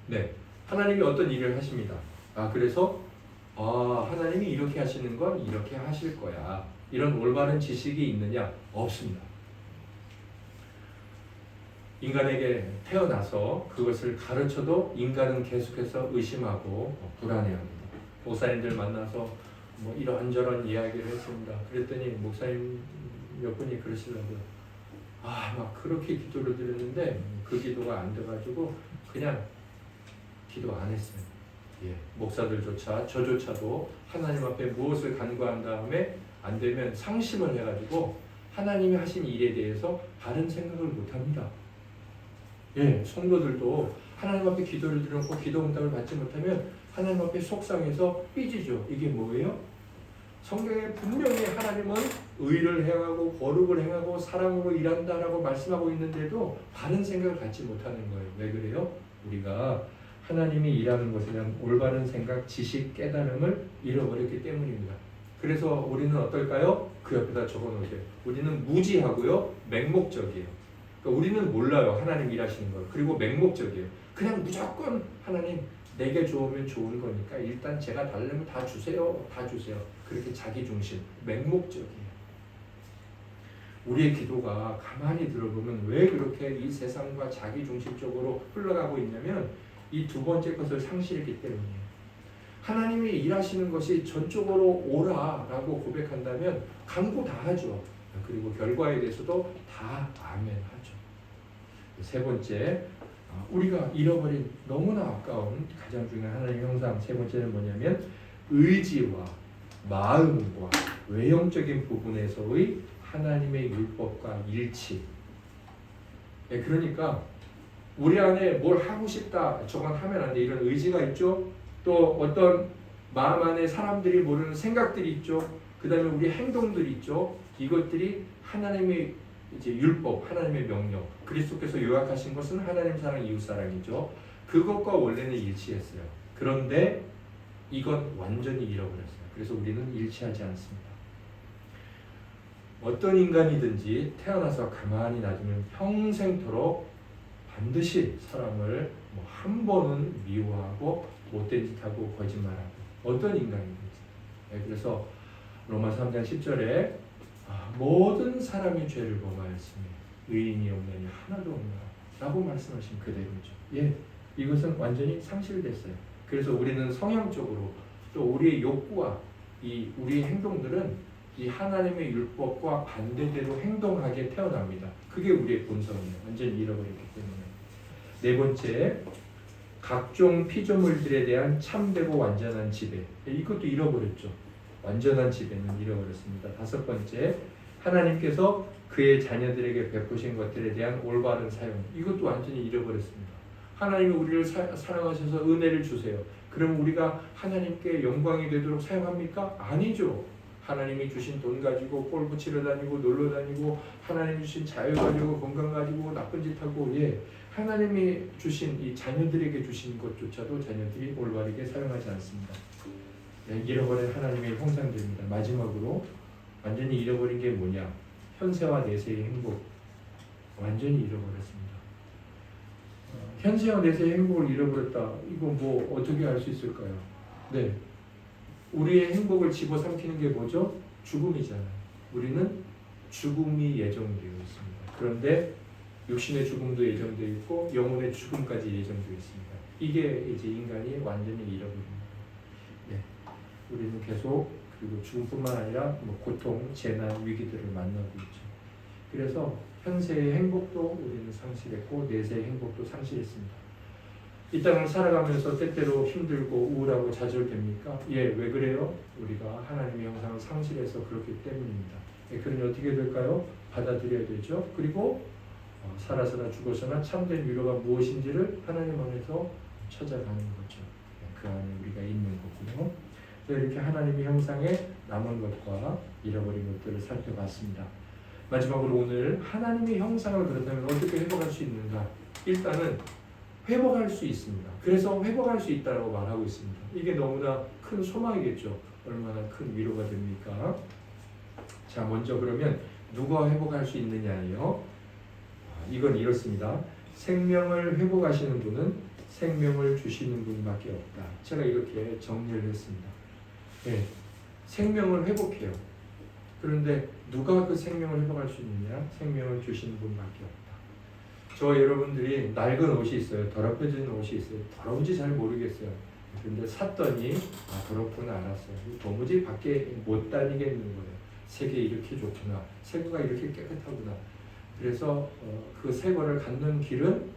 네, 하나님이 어떤 일을 하십니다. 그래서 하나님이 이렇게 하시는 건 이렇게 하실 거야. 이런 올바른 지식이 있느냐? 없습니다. 인간에게 태어나서 그것을 가르쳐도 인간은 계속해서 의심하고 불안해합니다. 목사님들 만나서 뭐 이런저런 이야기를 했습니다. 그랬더니 목사님 몇 분이 그러시더라고요. 막 그렇게 기도를 드렸는데 그 기도가 안 돼가지고 그냥 기도 안 했어요. 예, 목사들조차 저조차도 하나님 앞에 무엇을 간구한 다음에 안 되면 상심을 해가지고 하나님이 하신 일에 대해서 바른 생각을 못합니다. 예, 성도들도 하나님 앞에 기도를 드려놓고 기도 응답을 받지 못하면 하나님 앞에 속상해서 삐지죠. 이게 뭐예요? 성경에 분명히 하나님은 의를 행하고 거룩을 행하고 사랑으로 일한다라고 말씀하고 있는데도 바른 생각을 갖지 못하는 거예요. 왜 그래요? 우리가 하나님이 일하는 것에 대한 올바른 생각, 지식, 깨달음을 잃어버렸기 때문입니다. 그래서 우리는 어떨까요? 그 옆에다 적어놓으세요. 우리는 무지하고요, 맹목적이에요. 그러니까 우리는 몰라요, 하나님 일하시는 걸. 그리고 맹목적이에요. 그냥 무조건 하나님 내게 좋으면 좋은 거니까 일단 제가 달라면 다 주세요, 다 주세요. 그렇게 자기 중심, 맹목적이에요. 우리의 기도가 가만히 들어보면 왜 그렇게 이 세상과 자기 중심적으로 흘러가고 있냐면 이 두 번째 것을 상실했기 때문이에요. 하나님이 일하시는 것이 전적으로 오라라고 고백한다면 간구 다 하죠. 그리고 결과에 대해서도 다 아멘하죠. 세 번째, 우리가 잃어버린 너무나 아까운 가장 중요한 하나님의 형상 세 번째는 뭐냐면 의지와 마음과 외형적인 부분에서의 하나님의 율법과 일치. 그러니까 우리 안에 뭘 하고 싶다, 저건 하면 안 돼, 이런 의지가 있죠. 또 어떤 마음 안에 사람들이 모르는 생각들이 있죠. 그 다음에 우리 행동들이 있죠. 이것들이 하나님의 이제 율법, 하나님의 명령, 그리스도께서 요약하신 것은 하나님 사랑, 이웃 사랑이죠. 그것과 원래는 일치했어요. 그런데 이건 완전히 잃어버렸어요. 그래서 우리는 일치하지 않습니다. 어떤 인간이든지 태어나서 가만히 놔두면 평생토록 반드시 사람을 한 번은 미워하고 못된 짓하고 거짓말하고 어떤 인간이든지. 그래서 로마 3장 10절에 모든 사람이 죄를 범하였으니 의인이 없나니 하나도 없노라 라고 말씀하신 그대로죠. 예, 이것은 완전히 상실됐어요. 그래서 우리는 성향적으로 또 우리의 욕구와 우리의 행동들은 이 하나님의 율법과 반대대로 행동하게 태어납니다. 그게 우리의 본성이에요. 완전히 잃어버렸기 때문에. 네 번째, 각종 피조물들에 대한 참되고 완전한 지배. 이것도 잃어버렸죠. 완전한 지배는 잃어버렸습니다. 다섯 번째, 하나님께서 그의 자녀들에게 베푸신 것들에 대한 올바른 사용. 이것도 완전히 잃어버렸습니다. 하나님이 우리를 사랑하셔서 은혜를 주세요. 그럼 우리가 하나님께 영광이 되도록 사용합니까? 아니죠. 하나님이 주신 돈 가지고 골프 치러 다니고 놀러 다니고 하나님이 주신 자유 가지고 건강 가지고 나쁜 짓 하고 하나님이 주신 이 자녀들에게 주신 것조차도 자녀들이 올바르게 사용하지 않습니다. 잃어버린 하나님의 형상들입니다. 마지막으로 완전히 잃어버린 게 뭐냐? 현세와 내세의 행복. 완전히 잃어버렸습니다. 현세와 내세의 행복을 잃어버렸다. 이거 뭐 어떻게 알 수 있을까요? 네, 우리의 행복을 집어삼키는 게 뭐죠? 죽음이잖아요. 우리는 죽음이 예정되어 있습니다. 그런데 육신의 죽음도 예정되어 있고 영혼의 죽음까지 예정되어 있습니다. 이게 이제 인간이 완전히 잃어버립니다. 네, 우리는 계속 그리고 죽음뿐만 아니라 고통, 재난, 위기들을 만나고 있죠. 그래서 현세의 행복도 우리는 상실했고 내세의 행복도 상실했습니다. 이 땅을 살아가면서 때때로 힘들고 우울하고 좌절됩니까? 예, 왜 그래요? 우리가 하나님의 형상을 상실해서 그렇기 때문입니다. 그러니 어떻게 될까요? 받아들여야 되죠. 그리고 살아서나 죽어서나 참된 위로가 무엇인지를 하나님 안에서 찾아가는 거죠. 그 안에 우리가 있는 거고요. 이렇게 하나님의 형상에 남은 것과 잃어버린 것들을 살펴봤습니다. 마지막으로 오늘 하나님의 형상을 그렇다면 어떻게 회복할 수 있는가? 일단은 회복할 수 있습니다. 그래서 회복할 수 있다고 말하고 있습니다. 이게 너무나 큰 소망이겠죠. 얼마나 큰 위로가 됩니까? 자, 먼저 그러면 누가 회복할 수 있느냐예요. 이건 이렇습니다. 생명을 회복하시는 분은 생명을 주시는 분밖에 없다. 제가 이렇게 정리를 했습니다. 네, 생명을 회복해요. 그런데 누가 그 생명을 회복할 수 있느냐? 생명을 주시는 분밖에 없다. 저 여러분들이 낡은 옷이 있어요. 더럽혀진 옷이 있어요. 더러운지 잘 모르겠어요. 근데 샀더니 더럽구나 알았어요. 도무지 밖에 못 다니겠는 거예요. 색이 이렇게 좋구나. 색구가 이렇게 깨끗하구나. 그래서 그 새 거를 갖는 길은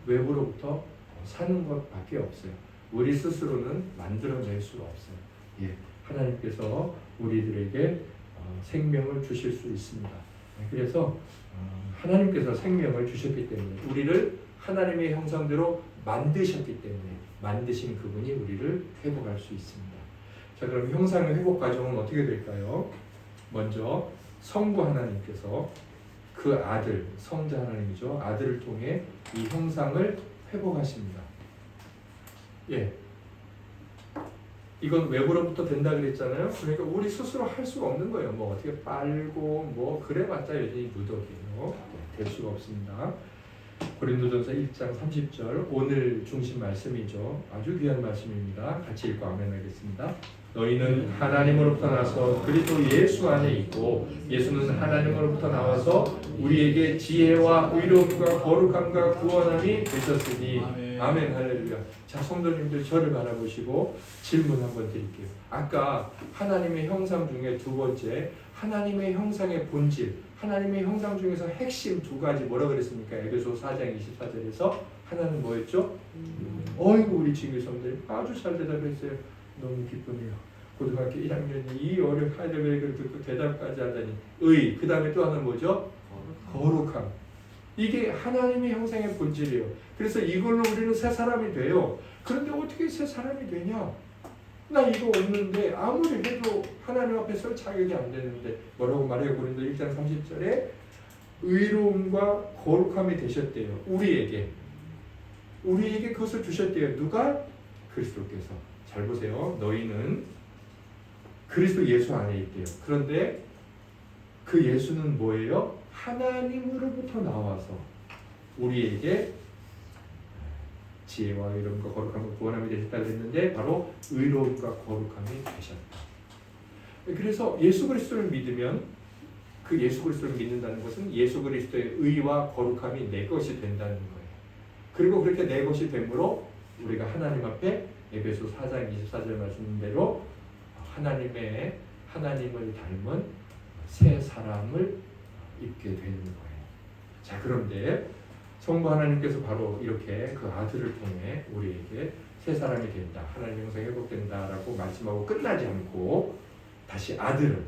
외부로부터 사는 것밖에 없어요. 우리 스스로는 만들어낼 수가 없어요. 예, 하나님께서 우리들에게 생명을 주실 수 있습니다. 그래서 하나님께서 생명을 주셨기 때문에 우리를 하나님의 형상대로 만드셨기 때문에 만드신 그분이 우리를 회복할 수 있습니다. 자, 그럼 형상의 회복 과정은 어떻게 될까요? 먼저 성부 하나님께서 그 아들, 성자 하나님이죠. 아들을 통해 이 형상을 회복하십니다. 예, 이건 외부로부터 된다 그랬잖아요. 그러니까 우리 스스로 할 수가 없는 거예요. 뭐 어떻게 빨고 뭐 그래봤자 여전히 누더기예요. 될 수가 없습니다. 고린도전서 1장 30절 오늘 중심 말씀이죠. 아주 귀한 말씀입니다. 같이 읽고 아멘하겠습니다. 너희는 하나님으로부터 나서 그리스도 예수 안에 있고 예수는 하나님으로부터 나와서 우리에게 지혜와 의로움과 거룩함과 구원함이 되셨으니 아멘 할렐루야. 자, 성도님들 저를 바라보시고 질문 한번 드릴게요. 아까 하나님의 형상 중에 두 번째 하나님의 형상의 본질, 하나님의 형상 중에서 핵심 두 가지 뭐라 그랬습니까? 에베소 4장 24절에서 하나는 뭐였죠? 어이구 우리 친구성들 아주 잘 대답했어요. 너무 기쁘네요. 고등학교 1학년이 이 어려운 하이델베르크를 듣고 대답까지 하다니 그 다음에 또 하나는 뭐죠? 거룩함. 이게 하나님의 형상의 본질이에요. 그래서 이걸로 우리는 새 사람이 돼요. 그런데 어떻게 새 사람이 되냐? 나 이거 없는데 아무리 해도 하나님 앞에 설 자격이 안 되는데 뭐라고 말해요? 고린도 1장 30절에 의로움과 거룩함이 되셨대요. 우리에게 그것을 주셨대요. 누가? 그리스도께서. 잘 보세요. 너희는 그리스도 예수 안에 있대요. 그런데 그 예수는 뭐예요? 하나님으로부터 나와서 우리에게 지혜와 의로움과 거룩함과 구원함이 되셨다 그랬는데 바로 의로움과 거룩함이 되셨다. 그래서 예수 그리스도를 믿으면 그 예수 그리스도를 믿는다는 것은 예수 그리스도의 의와 거룩함이 내 것이 된다는 거예요. 그리고 그렇게 내 것이 되므로 우리가 하나님 앞에 에베소 4장 24절 말씀대로 하나님을 닮은 새 사람을 입게 되는 거예요. 자, 그런데 성부 하나님께서 바로 이렇게 그 아들을 통해 우리에게 새 사람이 된다, 하나님 형상이 회복된다라고 말씀하고 끝나지 않고 다시 아들은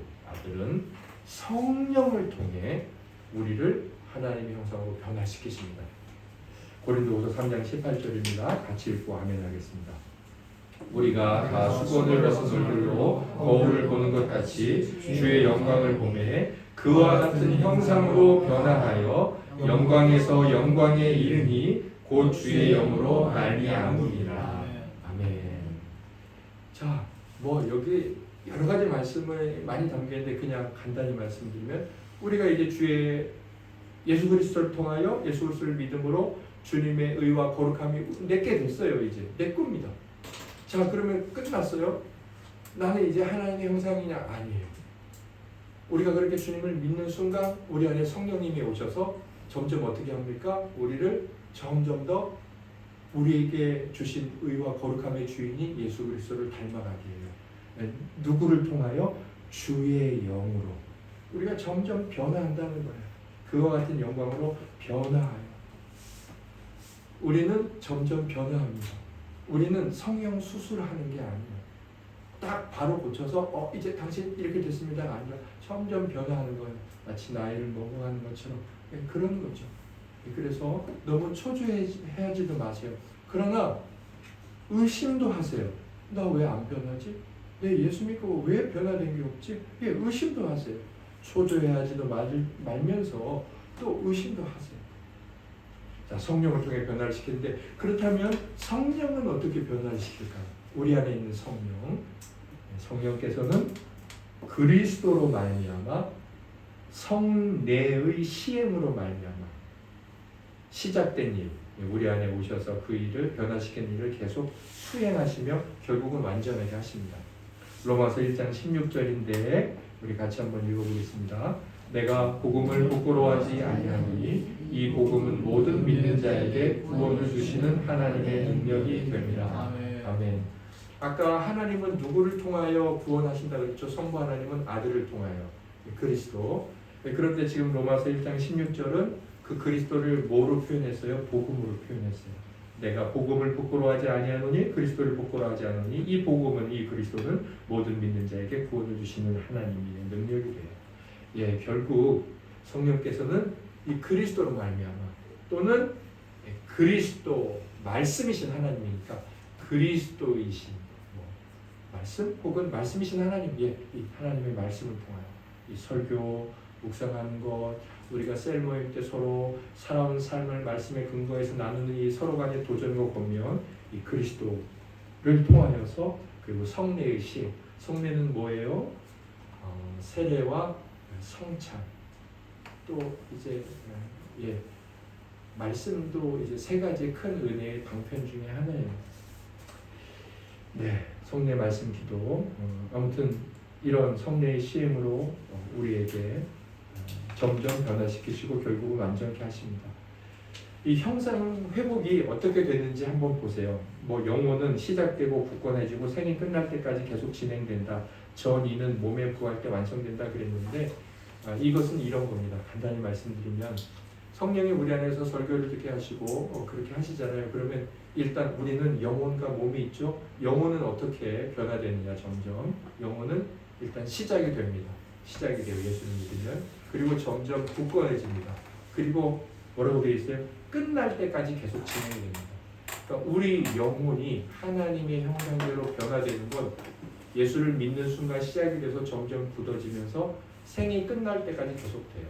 성령을 통해 우리를 하나님의 형상으로 변화시키십니다. 고린도후서 3장 18절입니다. 같이 읽고 아멘하겠습니다. 우리가 다 수건을 벗은 얼굴로 거울을 보는 것 같이 주의 영광을 보매 그와 같은 형상으로 변화하여 영광에서 영광에 이르니 곧 주의 영으로 말미암으리라. 아멘. 자, 뭐 여기 여러 가지 말씀을 많이 담겨 있는데 그냥 간단히 말씀드리면 우리가 이제 주의 예수 그리스도를 통하여 예수 그리스도를 믿음으로 주님의 의와 거룩함이 내게 됐어요. 이제 내 겁니다. 자, 그러면 끝났어요? 나는 이제 하나님의 형상이냐? 아니에요. 우리가 그렇게 주님을 믿는 순간 우리 안에 성령님이 오셔서 점점 어떻게 합니까? 우리를 점점 더 우리에게 주신 의와 거룩함의 주인인 예수 그리스도를 닮아가게 해요. 누구를 통하여? 주의 영으로 우리가 점점 변화한다는 거예요. 그와 같은 영광으로 변화해요. 우리는 점점 변화합니다. 우리는 성형 수술하는 게 아니에요. 딱 바로 고쳐서 이제 당신 이렇게 됐습니다가 아니라 점점 변화하는 거예요. 마치 나이를 먹어가는 것처럼 그런 거죠. 그래서 너무 초조해하지도 마세요. 그러나 의심도 하세요. 나 왜 안 변하지? 내 예수 믿고 왜 변화된 게 없지? 의심도 하세요. 초조해하지도 말면서 또 의심도 하세요. 자, 성령을 통해 변화를 시키는데 그렇다면 성령은 어떻게 변화를 시킬까요? 우리 안에 있는 성령께서는 그리스도로 말미암아 성내의 시행으로 말미암아 시작된 일, 우리 안에 오셔서 그 일을 변화시키는 일을 계속 수행하시며 결국은 완전하게 하십니다. 로마서 1장 16절인데 우리 같이 한번 읽어보겠습니다. 내가 복음을 부끄러워하지 아니하니 이 복음은 모든 믿는 자에게 구원을 주시는 하나님의 능력이 됩니다. 아멘. 아까 하나님은 누구를 통하여 구원하신다 그랬죠? 성부 하나님은 아들을 통하여 그리스도. 그런데 지금 로마서 1장 16절은 그 그리스도를 뭐로 표현했어요? 복음으로 표현했어요. 내가 복음을 부끄러워하지 아니하노니 그리스도를 부끄러워하지 않으니 이 복음은 이 그리스도는 모든 믿는 자에게 구원을 주시는 하나님의 능력이래요. 예, 결국 성령께서는 이 그리스도로 말미암아 또는 그리스도 말씀이신 하나님이니까 그리스도이신 말씀 혹은 말씀이신 하나님, 이 하나님의 말씀을 통하여 이 설교 묵상하는 것, 우리가 셀 모임 때 서로 살아온 삶을 말씀에 근거해서 나누는 이 서로 간의 도전과 권면, 이 그리스도를 통하여서 그리고 성례의 시, 성례는 뭐예요? 세례와 성찬, 또 이제 말씀도 이제 세 가지 큰 은혜의 방편 중에 하나예요. 네, 성례 말씀 기도. 아무튼 이런 성례의 시임으로 우리에게 점점 변화시키시고 결국은 완전케 하십니다. 이 형상 회복이 어떻게 되는지 한번 보세요. 뭐 영혼은 시작되고 굳건해지고 생이 끝날 때까지 계속 진행된다. 전이는 몸에 부할 때 완성된다 그랬는데 이것은 이런 겁니다. 간단히 말씀드리면 성령이 우리 안에서 설교를 듣게 하시고 그렇게 하시잖아요. 그러면 일단 우리는 영혼과 몸이 있죠. 영혼은 어떻게 변화되느냐 점점. 영혼은 일단 시작이 됩니다. 시작이 돼요. 예수를 믿으면. 그리고 점점 굳건해집니다. 그리고 뭐라고 되어 있어요? 끝날 때까지 계속 진행이 됩니다. 그러니까 우리 영혼이 하나님의 형상대로 변화되는 건 예수를 믿는 순간 시작이 돼서 점점 굳어지면서 생이 끝날 때까지 계속돼요.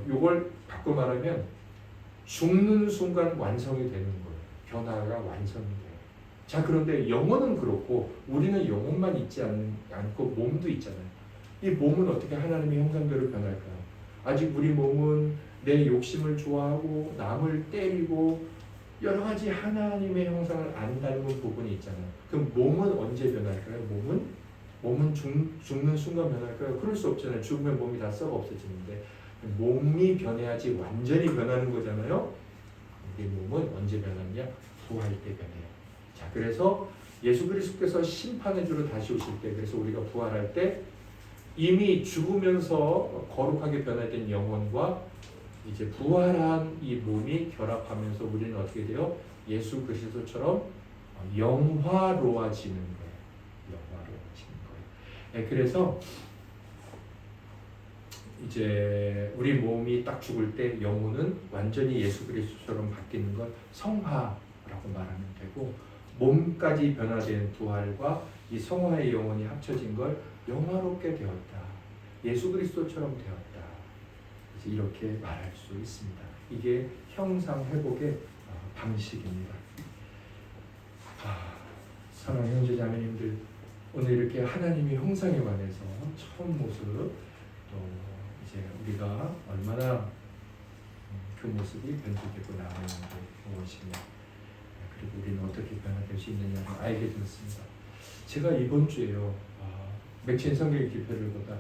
이걸 바꿔 말하면 죽는 순간 완성이 되는 거예요. 변화가 완성이 돼요. 자, 그런데 영혼은 그렇고 우리는 영혼만 있지 않고 몸도 있잖아요. 이 몸은 어떻게 하나님의 형상대로 변할까요? 아직 우리 몸은 내 욕심을 좋아하고 남을 때리고 여러 가지 하나님의 형상을 안 닮은 부분이 있잖아요. 그럼 몸은 언제 변할까요? 몸은 죽는 순간 변할까요? 그럴 수 없잖아요. 죽으면 몸이 다 썩어 없어지는데 몸이 변해야지 완전히 변하는 거잖아요. 우리 몸은 언제 변하냐? 부활 때 변해요. 자, 그래서 예수 그리스도께서 심판의 주로 다시 오실 때, 그래서 우리가 부활할 때 이미 죽으면서 거룩하게 변화된 영혼과 이제 부활한 이 몸이 결합하면서 우리는 어떻게 돼요? 예수 그리스도처럼 영화로워지는 거예요. 영화로워지는 거예요. 네, 그래서 이제 우리 몸이 딱 죽을 때 영혼은 완전히 예수 그리스도처럼 바뀌는 걸 성화라고 말하면 되고, 몸까지 변화된 부활과 이 성화의 영혼이 합쳐진 걸 영화롭게 되었다. 예수 그리스도처럼 되었다. 이제 이렇게 말할 수 있습니다. 이게 형상 회복의 방식입니다. 사랑하는 형제 자매님들, 오늘 이렇게 하나님의 형상에 관해서 처음 모습, 또 이제 우리가 얼마나 그 모습이 변질되고 나가는 게 무엇이냐, 그리고 우리는 어떻게 변화될 수 있느냐를 알게 되었습니다. 제가 이번 주에요, 맥친 성경 기표를 보다가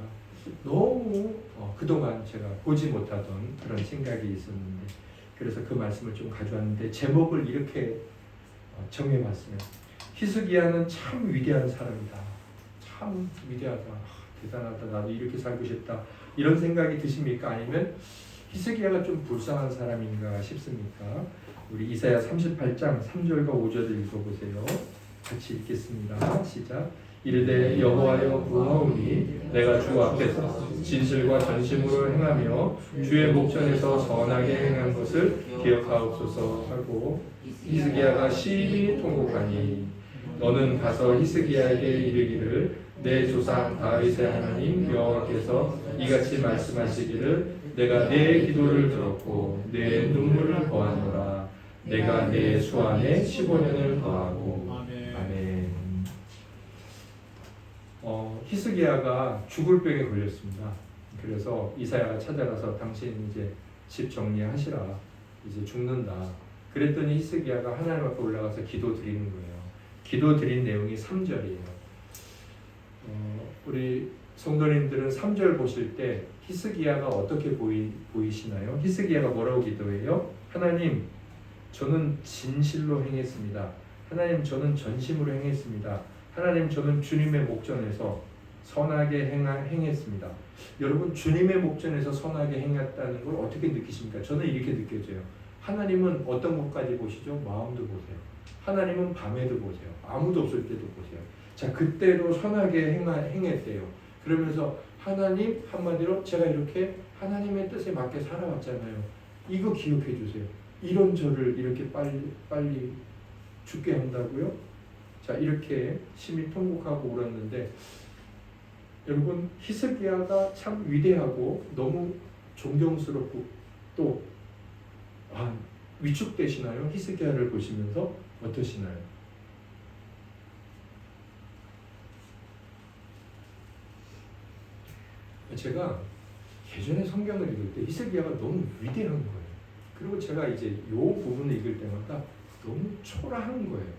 너무 그동안 제가 보지 못하던 그런 생각이 있었는데, 그래서 그 말씀을 좀 가져왔는데 제목을 이렇게 정해봤어요. 히스기야는 참 위대한 사람이다. 참 위대하다. 대단하다. 나도 이렇게 살고 싶다. 이런 생각이 드십니까? 아니면 히스기야가 좀 불쌍한 사람인가 싶습니까? 우리 이사야 38장 3절과 5절을 읽어보세요. 같이 읽겠습니다. 시작. 이르되 여호와여 구하오니 내가 주 앞에서 진실과 전심으로 행하며 주의 목전에서 선하게 행한 것을 기억하옵소서 하고, 히스기야가 심히 통곡하니 너는 가서 히스기야에게 이르기를 내 조상 다윗의 하나님 여호와께서 이같이 말씀하시기를 내가 내 기도를 들었고 내 눈물을 보았노라. 내가 내 수 안에 15년을 더하고. 아멘. 히스기야가 죽을 병에 걸렸습니다. 그래서 이사야가 찾아가서 당신 이제 집 정리하시라. 이제 죽는다. 그랬더니 히스기야가 하나님 앞에 올라가서 기도 드리는 거예요. 기도 드린 내용이 3절이에요. 우리 성도님들은 3절 보실 때 히스기야가 어떻게 보이시나요? 히스기야가 뭐라고 기도해요? 하나님, 저는 진실로 행했습니다. 하나님, 저는 전심으로 행했습니다. 하나님, 저는 주님의 목전에서 선하게 행했습니다. 여러분, 주님의 목전에서 선하게 행했다는 걸 어떻게 느끼십니까? 저는 이렇게 느껴져요. 하나님은 어떤 것까지 보시죠? 마음도 보세요. 하나님은 밤에도 보세요. 아무도 없을 때도 보세요. 자, 그때도 선하게 행했대요. 그러면서 하나님 한마디로 제가 이렇게 하나님의 뜻에 맞게 살아왔잖아요. 이거 기억해 주세요. 이런 저를 이렇게 빨리 죽게 한다고요? 자, 이렇게 심히 통곡하고 울었는데 여러분 히스기야가 참 위대하고 너무 존경스럽고 또 위축되시나요? 히스기야를 보시면서 어떠시나요? 제가 예전에 성경을 읽을 때 히스기야가 너무 위대한 거예요. 그리고 제가 이제 이 부분을 읽을 때마다 너무 초라한 거예요.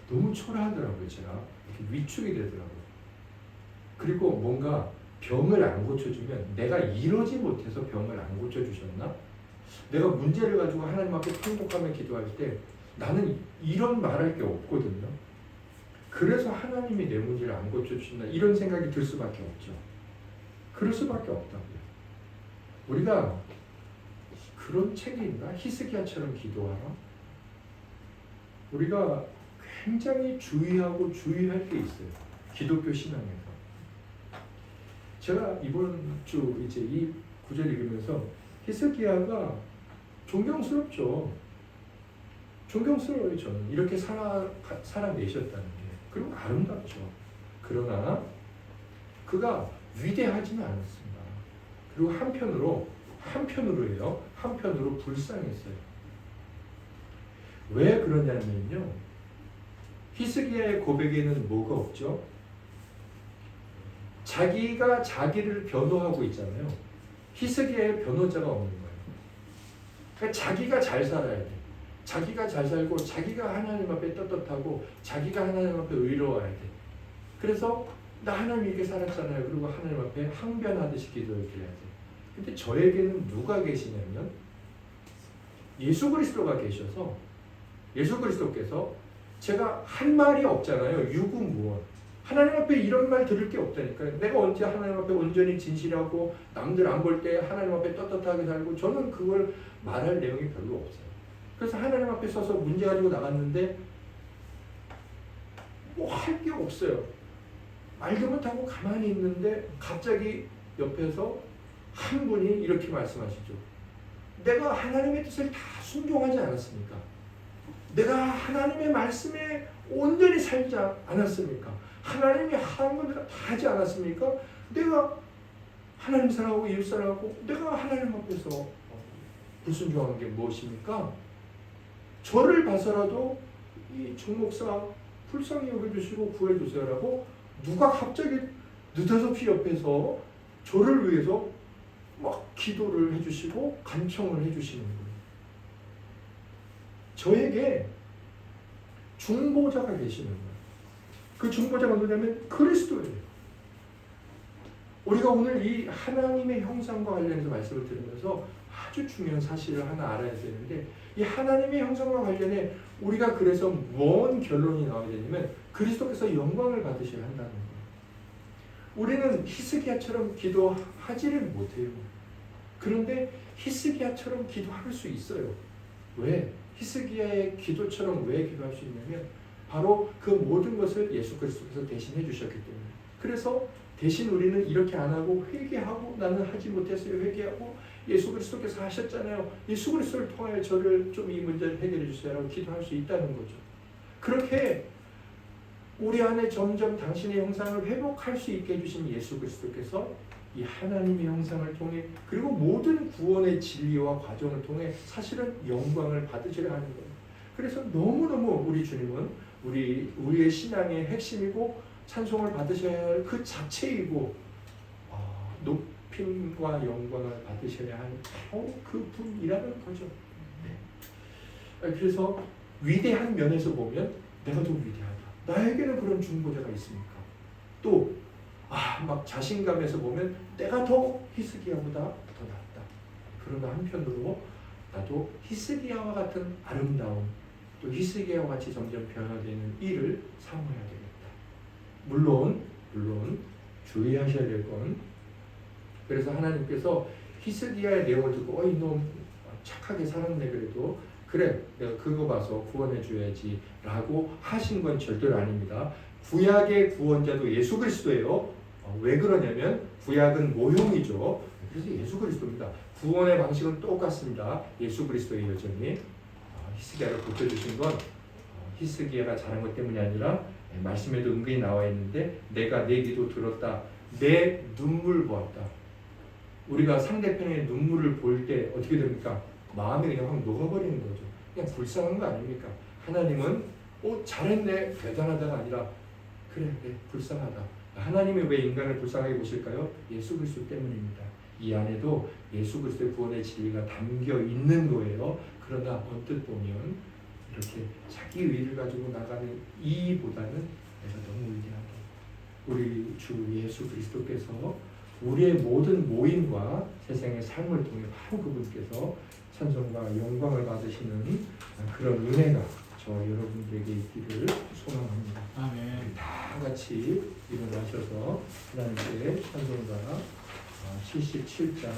너무 초라하더라고요. 제가 이렇게 위축이 되더라고요. 그리고 뭔가 병을 안 고쳐주면 내가 이러지 못해서 병을 안 고쳐주셨나? 내가 문제를 가지고 하나님 앞에 통곡하며 기도할 때 나는 이런 말할 게 없거든요. 그래서 하나님이 내 문제를 안 고쳐주신다 이런 생각이 들 수밖에 없죠. 그럴 수밖에 없다고요. 우리가 그런 책이 있나? 히스기야처럼 기도하라? 우리가 굉장히 주의하고 주의할 게 있어요. 기독교 신앙에서. 제가 이번 주 이제 이 구절 읽으면서 히스기야가 존경스럽죠. 존경스러워요. 저는 이렇게 살아내셨다는 게. 그리고 아름답죠. 그러나 그가 위대하지는 않았습니다. 그리고 한편으로 불쌍했어요. 왜 그러냐면요. 히스기야의 고백에는 뭐가 없죠? 자기가 자기를 변호하고 있잖아요. 히스기야의 변호자가 없는 거예요. 그러니까 자기가 잘 살아야 돼. 자기가 잘 살고 자기가 하나님 앞에 떳떳하고 자기가 하나님 앞에 의로워야 돼. 그래서 나 하나님 이렇게 살았잖아요. 그리고 하나님 앞에 항변하듯이 기도를 드려야 돼. 근데 저에게는 누가 계시냐면 예수 그리스도가 계셔서 예수 그리스도께서 제가 한 말이 없잖아요. 유구무원. 하나님 앞에 이런 말 들을 게 없다니까요. 내가 언제 하나님 앞에 온전히 진실하고 남들 안 볼 때 하나님 앞에 떳떳하게 살고 저는 그걸 말할 내용이 별로 없어요. 그래서 하나님 앞에 서서 문제 가지고 나갔는데 뭐 할 게 없어요. 말도 못하고 가만히 있는데 갑자기 옆에서 한 분이 이렇게 말씀하시죠. 내가 하나님의 뜻을 다 순종하지 않았습니까? 내가 하나님의 말씀에 온전히 살지 않았습니까? 하나님이 하는 건 내가 다 하지 않았습니까? 내가 하나님 사랑하고 이웃 사랑하고 내가 하나님 앞에서 불순종한 게 무엇입니까? 저를 봐서라도 이 종목사 불쌍히 여겨주시고 구해주세요라고 누가 갑자기 느닷없이 옆에서 저를 위해서 막 기도를 해주시고 간청을 해주시는 거예요. 저에게 중보자가 계시는 거예요. 그 중보자가 누구냐면 그리스도예요. 우리가 오늘 이 하나님의 형상과 관련해서 말씀을 들으면서 아주 중요한 사실을 하나 알아야 되는데 이 하나님의 형상과 관련해 우리가 그래서 뭔 결론이 나와야 되냐면 그리스도께서 영광을 받으셔야 한다는 거예요. 우리는 히스기야처럼 기도하지를 못해요. 그런데 히스기야처럼 기도할 수 있어요. 왜? 히스기야의 기도처럼 왜 기도할 수 있냐면 바로 그 모든 것을 예수 그리스도께서 대신해 주셨기 때문에. 그래서 대신 우리는 이렇게 안 하고 회개하고 나는 하지 못했어요. 회개하고 예수 그리스도께서 하셨잖아요. 예수 그리스도를 통하여 저를 좀 이 문제를 해결해 주세요라고 기도할 수 있다는 거죠. 그렇게 우리 안에 점점 당신의 형상을 회복할 수 있게 해주신 예수 그리스도께서 이 하나님의 형상을 통해 그리고 모든 구원의 진리와 과정을 통해 사실은 영광을 받으셔야 하는 거예요. 그래서 너무너무 우리 주님은 우리의 신앙의 핵심이고 찬송을 받으셔야 할 그 자체이고 높임과 영광을 받으셔야 할 바로 그 분이라는 거죠. 네. 그래서 위대한 면에서 보면 내가 더 위대하다. 나에게는 그런 중보자가 있습니까? 또 막 자신감에서 보면 내가 더 히스기야보다 더 낫다. 그러나 한편으로 나도 히스기야와 같은 아름다움 또 히스기야와 같이 점점 변화되는 일을 사모해야 되겠다. 물론 주의하셔야 될 건 그래서 하나님께서 히스기야의 내용을 듣고 이놈 착하게 살았네 그래도 그래 내가 그거 봐서 구원해 줘야지 라고 하신 건 절대로 아닙니다. 구약의 구원자도 예수 그리스도예요. 왜 그러냐면 구약은 모형이죠. 그래서 예수 그리스도입니다. 구원의 방식은 똑같습니다. 예수 그리스도의 여전히 히스기야를 고쳐주신 건 히스기야가 잘한 것 때문이 아니라 말씀에도 은근히 나와 있는데 내가 내 기도 들었다. 내 눈물 보았다. 우리가 상대편의 눈물을 볼 때 어떻게 됩니까? 마음이 그냥 확 녹아버리는 거죠. 그냥 불쌍한 거 아닙니까? 하나님은 잘했네 대단하다가 아니라 그래 불쌍하다. 하나님이 왜 인간을 불쌍하게 보실까요? 예수 그리스도 때문입니다. 이 안에도 예수 그리스도의 구원의 진리가 담겨 있는 거예요. 그러나 언뜻 보면 이렇게 자기 의를 가지고 나가는 이보다는 내가 너무 위대하다. 우리 주 예수 그리스도께서 우리의 모든 모임과 세상의 삶을 통해 바로 그분께서 찬송과 영광을 받으시는 그런 은혜가 저 여러분들에게 있기를 소망합니다. 아멘. 다 같이 일어나셔서 하나님께 찬송가 77장